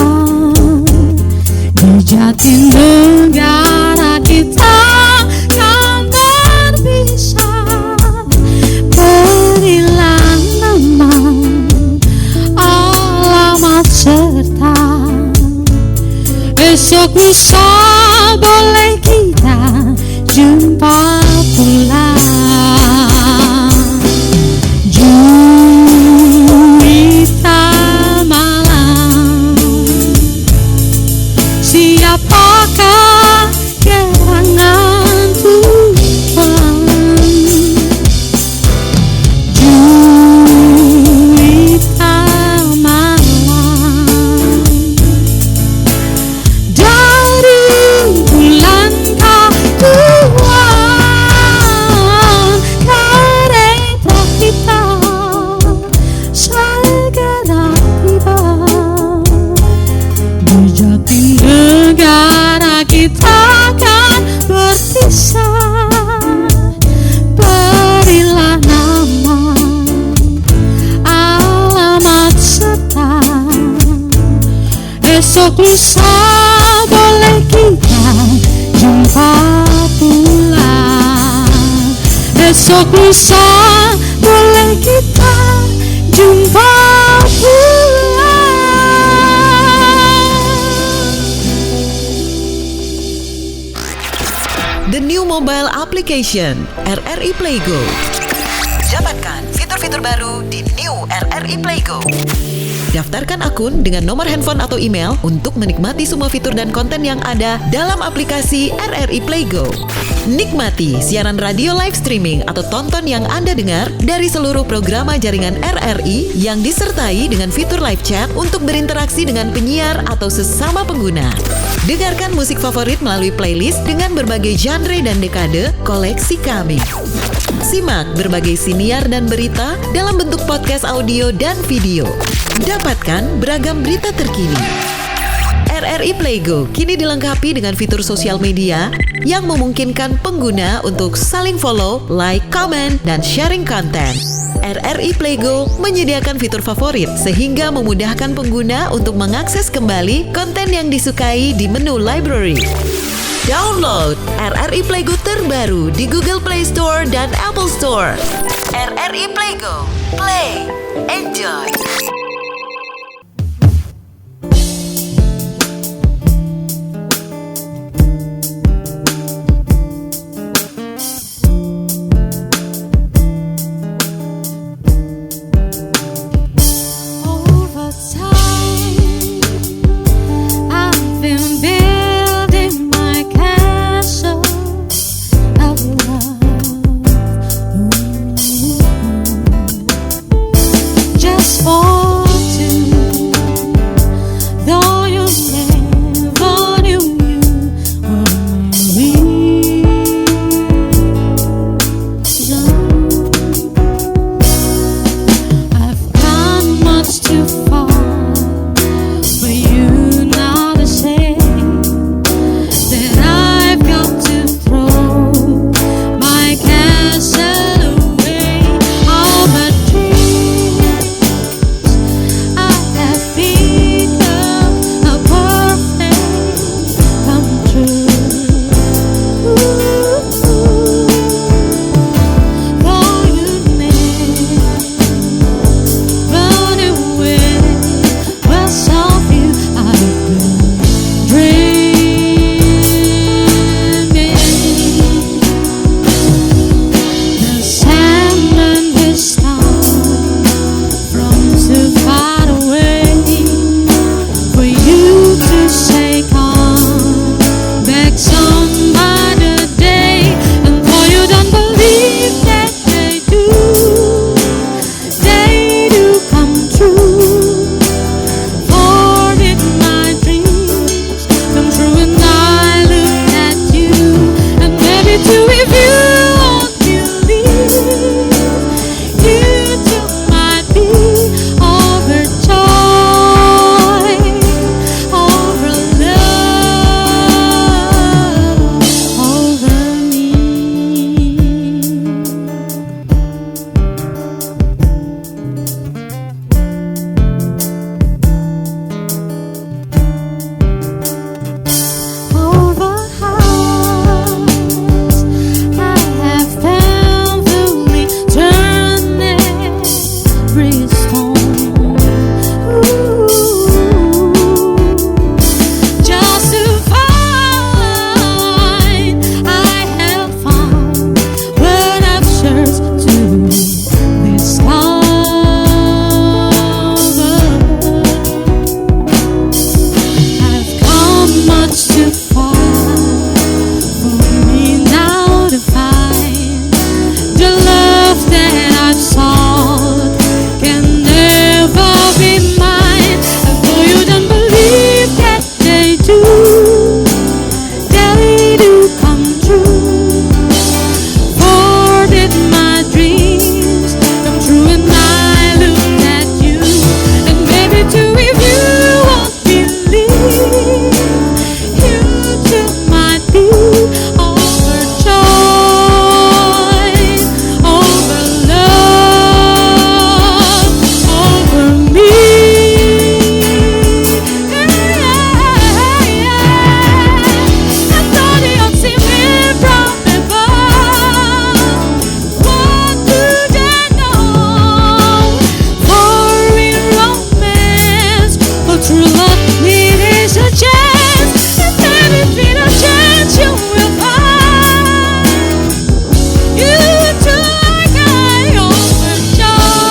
Di Jatinegara kita kan berpisah. Berilah nama, alamat serta esok lusa boleh kita jumpa pula. Juwita malam, siapakah gerangan Tuhan? Juwita malam, dari bulan Tuhan, kereta kita segera tiba. Di Jatinegara kita kan berpisah. Berilah nama, alamat serta esok lusa boleh kita jumpa pula. Esok lusa boleh kita jumpa pula. The new mobile application RRI Playgo. Dapatkan fitur-fitur baru di New RRI Playgo. Daftarkan akun dengan nomor handphone atau email untuk menikmati semua fitur dan konten yang ada dalam aplikasi RRI Playgo. Nikmati siaran radio live streaming atau tonton yang Anda dengar dari seluruh programa jaringan RRI yang disertai dengan fitur live chat untuk berinteraksi dengan penyiar atau sesama pengguna. Dengarkan musik favorit melalui playlist dengan berbagai genre dan dekade koleksi kami. Simak berbagai siniar dan berita dalam bentuk podcast audio dan video. Dapatkan beragam berita terkini. RRI Playgo kini dilengkapi dengan fitur sosial media yang memungkinkan pengguna untuk saling follow, like, comment, dan sharing konten. RRI Playgo menyediakan fitur favorit sehingga memudahkan pengguna untuk mengakses kembali konten yang disukai di menu library. Download RRI Playgo terbaru di Google Play Store dan Apple Store. RRI Playgo, play, enjoy. Over time, I've been building my castle of love. Just for two, though you never knew you were I've gone much too far for you now to say that I've got to throw my castle away. All my dreams I have become a perfect come true. Though you never run away, well, some you I've been dreaming. The Sandman has come from so far away for you to say come back some other day, and for you don't believe that they do come true. For did my dreams come true when I look at you, and maybe too if you won't believe, you too might be overjoyed over love, over me. Over hearts I have painfully turned every stone. Just to find I have found what I've searched to discover. I've come much too far for me now to find the love that I've sought can never be mine. And though you don't believe that they do come true. For did my dreams come true when I looked at you, and maybe too if you won't believe, you too might be overjoyed over love, over me. I thought you'd see me from above. What do they know? For real romance, for true love, it is a chance. And then between a chance you will find you too like I overjoyed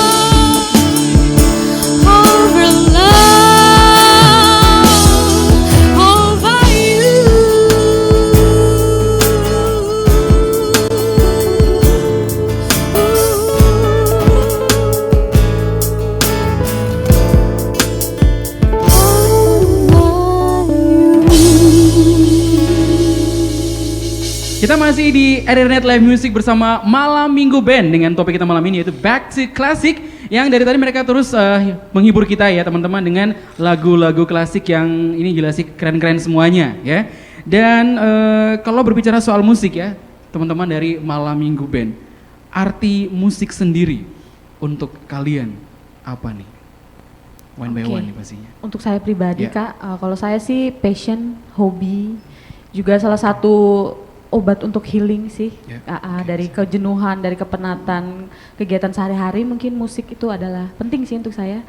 over love, over you. Kita masih di RRI Live Music bersama Malam Minggu Band dengan topik kita malam ini yaitu Back to Classic, yang dari tadi mereka terus menghibur kita ya teman-teman dengan lagu-lagu klasik yang ini jelas sih keren-keren semuanya ya. Dan kalau berbicara soal musik ya teman-teman dari Malam Minggu Band, arti musik sendiri untuk kalian apa nih? One by Oke. one nih pastinya. Untuk saya pribadi Ya. Kak, kalau saya sih passion, hobi, juga salah satu obat untuk healing sih. Ya. Dari kejenuhan, dari kepenatan, kegiatan sehari-hari mungkin musik itu adalah penting sih untuk saya.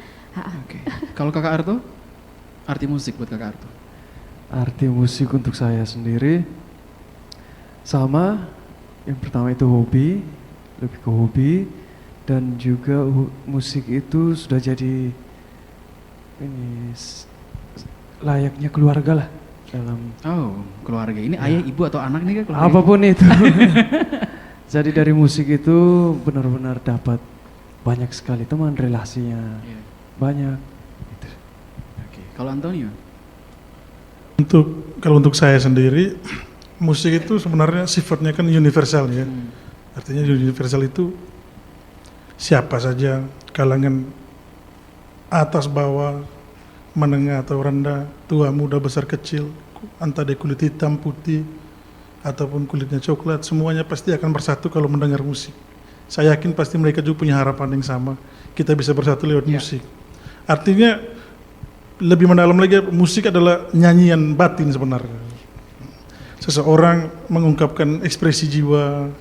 Oke. Kalau Kakak Arto? Arti musik buat Kakak Arto? Arti musik untuk saya sendiri sama, yang pertama itu hobi, lebih ke hobi, dan juga musik itu sudah jadi ini layaknya keluarga lah dalam Keluarga. Ini ayah, ibu atau anak nih Kak? Keluarga? apapun itu. Jadi dari musik itu benar-benar dapat banyak sekali teman, relasinya Iya. banyak. Oke. Kalau Antonio? Kalau untuk saya sendiri, musik itu sebenarnya sifatnya kan universal ya. Artinya universal itu siapa saja, kalangan atas bawah, menengah atau rendah, tua muda besar kecil, entah dia kulit hitam putih ataupun kulitnya coklat, semuanya pasti akan bersatu kalau mendengar musik. Saya yakin pasti mereka juga punya harapan yang sama, kita bisa bersatu lewat musik. Artinya lebih mendalam lagi, musik adalah nyanyian batin sebenarnya. Seseorang mengungkapkan ekspresi jiwa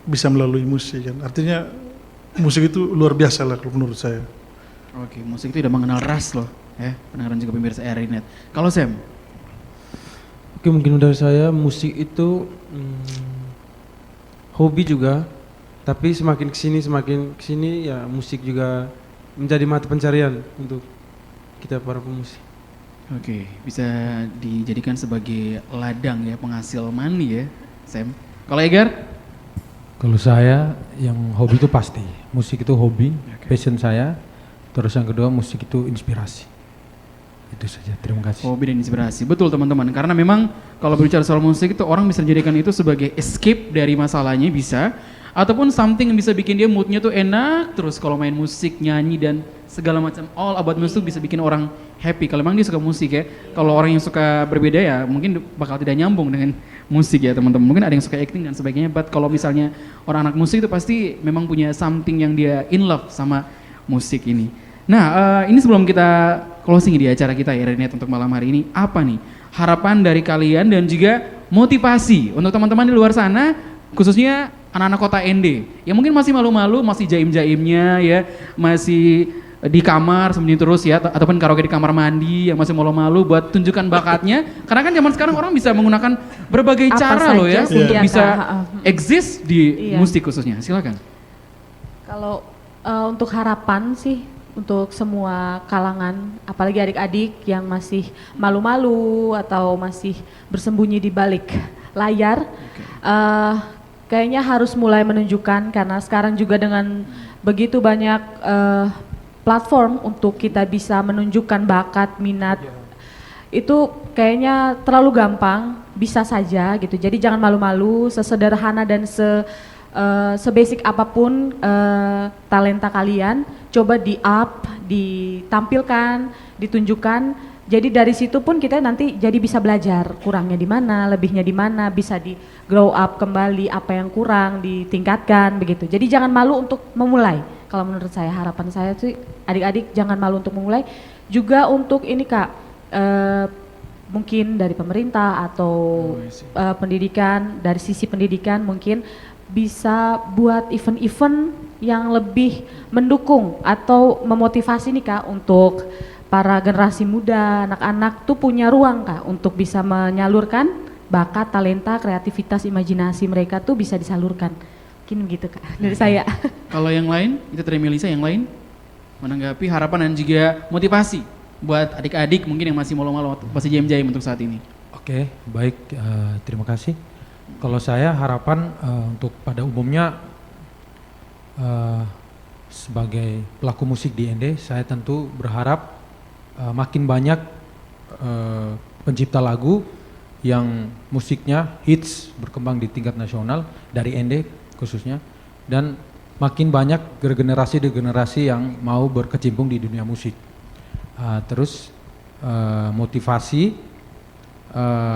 bisa melalui musik kan. Artinya musik itu luar biasa lah kalau menurut saya. Oke, musik itu udah mengenal ras loh, ya. Pendengaran juga pemirsa RRI Net. Kalau Sam? Oke, mungkin dari saya musik itu hobi juga, tapi semakin kesini ya musik juga menjadi mata pencarian untuk kita para pemusik. Oke, bisa dijadikan sebagai ladang ya, penghasil money ya, Sam. Kalau Egar? Kalau saya yang hobi itu pasti, musik itu hobi, passion saya. Terus yang kedua musik itu inspirasi. Itu saja, terima kasih. Hobi dan inspirasi, betul teman-teman. Karena memang kalau berbicara soal musik itu orang bisa menjadikan itu sebagai escape dari masalahnya bisa. Ataupun something yang bisa bikin dia moodnya tuh enak terus kalau main musik, nyanyi dan segala macam all about music bisa bikin orang happy. Kalau memang dia suka musik ya. Kalau orang yang suka berbeda ya mungkin bakal tidak nyambung dengan musik ya teman-teman. Mungkin ada yang suka acting dan sebagainya. But kalau misalnya orang anak musik itu pasti memang punya something yang dia in love sama musik ini. Nah ini sebelum kita closing di acara kita ya Renet untuk malam hari ini. Apa nih harapan dari kalian dan juga motivasi untuk teman-teman di luar sana khususnya anak-anak kota ND yang mungkin masih malu-malu, masih jaim-jaimnya ya, masih di kamar sembunyi terus ya, ataupun karaoke di kamar mandi yang masih malu-malu buat tunjukkan bakatnya. Karena kan zaman sekarang orang bisa menggunakan berbagai Apa cara loh ya saja sih, untuk iya, bisa Kak. exist di Iya. musik khususnya. Silakan. Kalau untuk harapan sih untuk semua kalangan, apalagi adik-adik yang masih malu-malu atau masih bersembunyi di balik layar, kayaknya harus mulai menunjukkan karena sekarang juga dengan begitu banyak platform untuk kita bisa menunjukkan bakat, minat, itu kayaknya terlalu gampang, bisa saja gitu. Jadi jangan malu-malu, sesederhana dan sebasic apapun talenta kalian, coba di-up, ditampilkan, ditunjukkan. Jadi dari situ pun kita nanti jadi bisa belajar kurangnya di mana, lebihnya di mana, bisa di grow up kembali apa yang kurang, ditingkatkan begitu. Jadi jangan malu untuk memulai. Kalau menurut saya harapan saya sih adik-adik jangan malu untuk memulai. Juga untuk ini Kak, mungkin dari pemerintah atau pendidikan, dari sisi pendidikan mungkin bisa buat event-event yang lebih mendukung atau memotivasi nih Kak untuk para generasi muda, anak-anak tuh punya ruang Kak untuk bisa menyalurkan bakat, talenta, kreativitas, imajinasi mereka tuh bisa disalurkan. Mungkin begitu Kak dari saya. Kalau yang lain, itu dari Melisa yang lain menanggapi harapan dan juga motivasi buat adik-adik mungkin yang masih malu-malu, masih jaim-jaim untuk saat ini. Oke, baik, terima kasih. Kalau saya harapan untuk pada umumnya sebagai pelaku musik di ND, saya tentu berharap makin banyak pencipta lagu yang musiknya hits berkembang di tingkat nasional dari ND khususnya, dan makin banyak generasi yang mau berkecimpung di dunia musik. Terus motivasi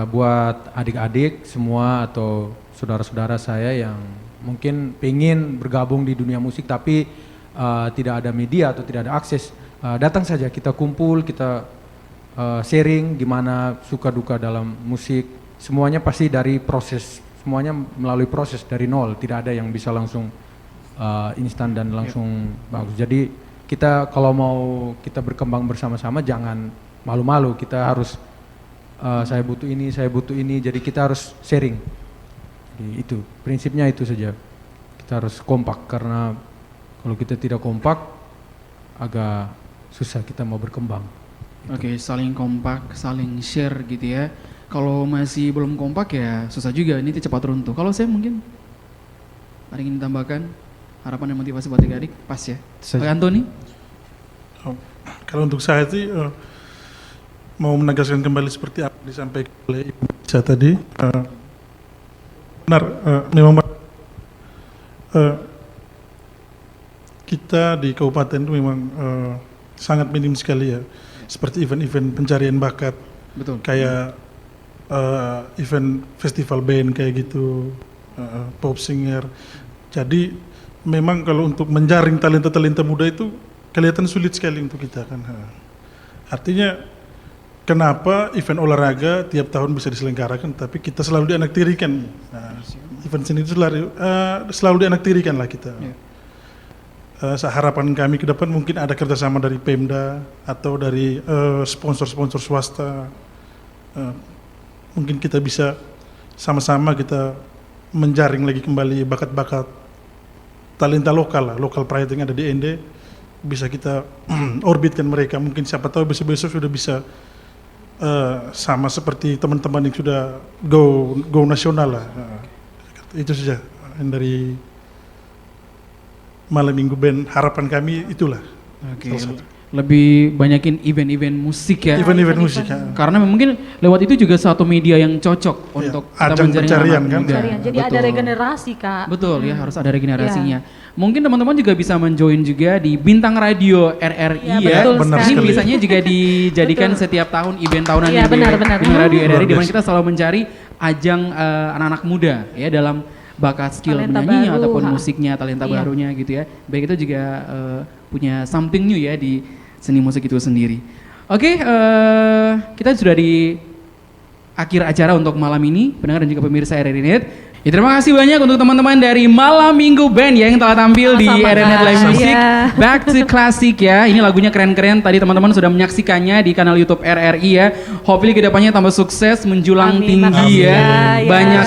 buat adik-adik semua atau saudara-saudara saya yang mungkin pengen bergabung di dunia musik tapi tidak ada media atau tidak ada akses, datang saja kita kumpul, kita sharing gimana suka duka dalam musik. Semuanya pasti dari proses, semuanya melalui proses dari nol, tidak ada yang bisa langsung instan dan langsung bagus. Jadi kita kalau mau kita berkembang bersama-sama jangan malu-malu, kita harus saya butuh ini, jadi kita harus sharing. Jadi itu prinsipnya itu saja, kita harus kompak, karena kalau kita tidak kompak agak susah kita mau berkembang. Oke, saling kompak, saling share gitu ya. Kalau masih belum kompak ya susah juga, ini cepat runtuh. Kalau saya mungkin ada yang ingin ditambahkan, harapan dan motivasi buat adik-adik, pas ya. Pak Antoni? Kalau untuk saya sih mau menegaskan kembali seperti apa disampaikan oleh Ibu Nisa tadi. Benar, memang kita di kabupaten itu memang sangat minim sekali ya. Seperti event-event pencarian bakat, betul. Kayak event festival band kayak gitu, pop singer. Jadi memang kalau untuk menjaring talenta-talenta muda itu kelihatan sulit sekali untuk kita kan. Artinya kenapa event olahraga tiap tahun bisa diselenggarakan, tapi kita selalu dianaktirikan. Event seni itu selalu dianaktirikan lah kita. Harapan kami ke depan mungkin ada kerjasama dari Pemda atau dari sponsor-sponsor swasta. Mungkin kita bisa sama-sama kita menjaring lagi kembali bakat-bakat talenta lokal lah, lokal pride yang ada di ND, bisa kita orbitkan mereka. Mungkin siapa tahu besok-besok sudah bisa sama seperti teman-teman yang sudah go nasional lah. Itu saja yang dari Malam Minggu Band, harapan kami itulah. Oke. Lebih banyakin event-event musik ya. Event-event musik. Ya. Karena mungkin lewat itu juga satu media yang cocok untuk kita ajang pencarian kan. Jadi ada regenerasi Kak. Betul ya, harus ada regenerasinya. Mungkin teman-teman juga bisa menjoin juga di Bintang Radio RRI ya. Benar ini sekali. biasanya juga dijadikan setiap tahun event tahunan Iya, benar. Bintang Radio RRI, di mana kita selalu mencari ajang anak-anak muda ya dalam bakat skill talenta menyanyi baru, ataupun musiknya, talenta barunya gitu ya. Baik itu juga punya something new ya di seni musik itu sendiri. Oke, kita sudah di akhir acara untuk malam ini, pendengar dan juga pemirsa RRI Net. Ya, terima kasih banyak untuk teman-teman dari Malam Minggu Band ya yang telah tampil di RRI Net Live Music. Back to Classic ya. Ini lagunya keren-keren. Tadi teman-teman sudah menyaksikannya di kanal YouTube RRI ya. Hopefully kedepannya tambah sukses, menjulang tinggi ya. Banyak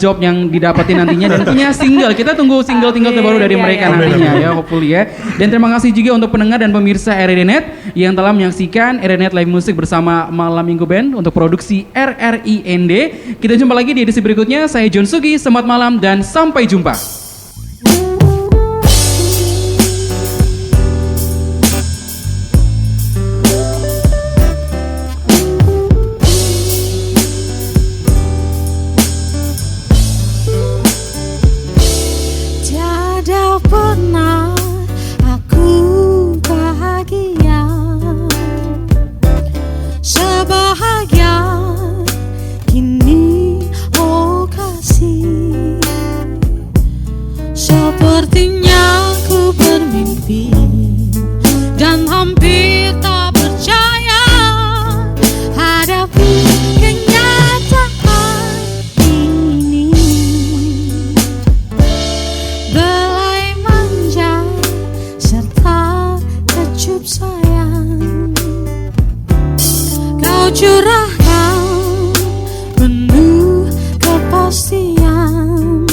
job yang didapetin nantinya dan punya single. Kita tunggu single-single terbaru dari mereka nantinya ya, hopefully ya. Dan terima kasih juga untuk pendengar dan pemirsa RRI Net yang telah menyaksikan RRI Net Live Music bersama Malam Minggu Band untuk produksi RRI ND. Kita jumpa lagi di edisi berikutnya. Saya John Sugi. Selamat malam dan sampai jumpa. Tiada pernah aku bahagia sebahagia kini, oh kasih. Sepertinya ku bermimpi dan hampir tak percaya hadapi kenyataan ini. Belai manja serta kecup sayang kau curahkan penuh kepastian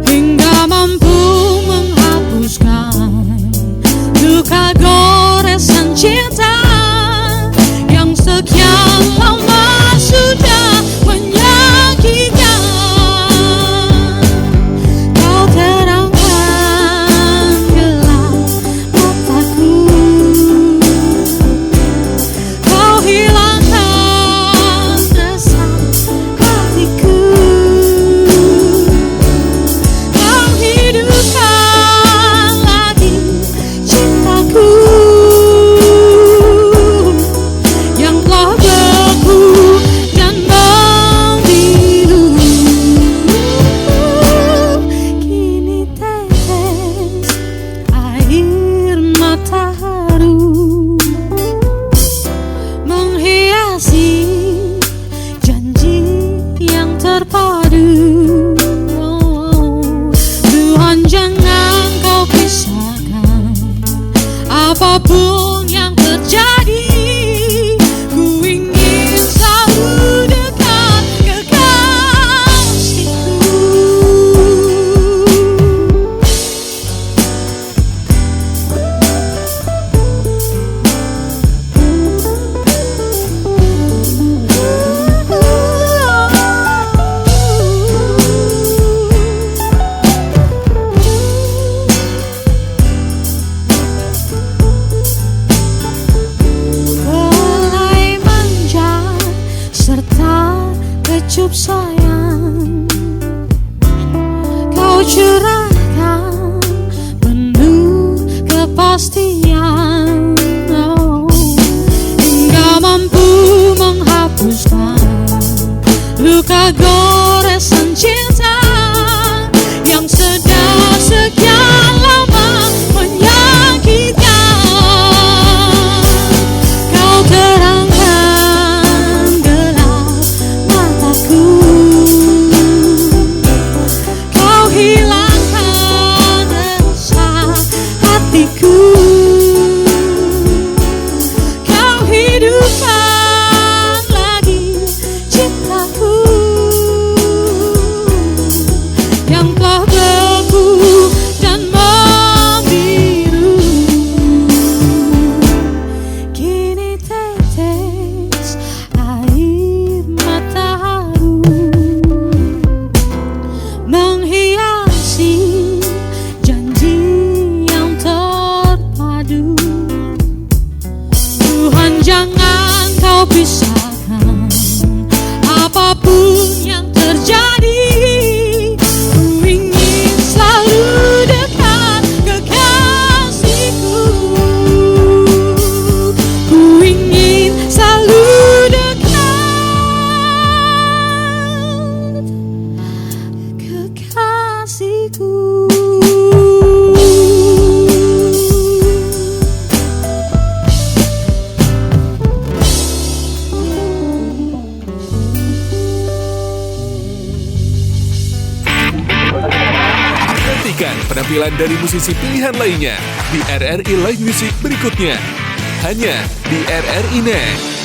hingga mampu menghapuskan duka goresan cinta yang sekian lama sudah menyakitkan. Kau terangkan gelap mataku, kau Apapun yang terjadi, ku ingin selalu dekat kekasihku. Belai manja serta kecup sayang, kau curahkan penuh kepastian. Oh, hingga mampu menghapuskan luka goresan cinta yang sudah sekian lama menyakitkan. Kau terangkan gelap mataku, kau hilangkan resah hatiku, kau hidupkan lagi cintaku yang telah beku dan membiru. Kini tetes air mata haru menghiasi janji yang terpadu. Tuhan, jangan kau pisahkan apapun yang terjadi. Ku ingin selalu dekat kekasihku. Ku ingin selalu dekat kekasihku. Nantikan penampilan dari musisi pilihan lainnya di RRI Live Music berikutnya. Hanya di RRI Net.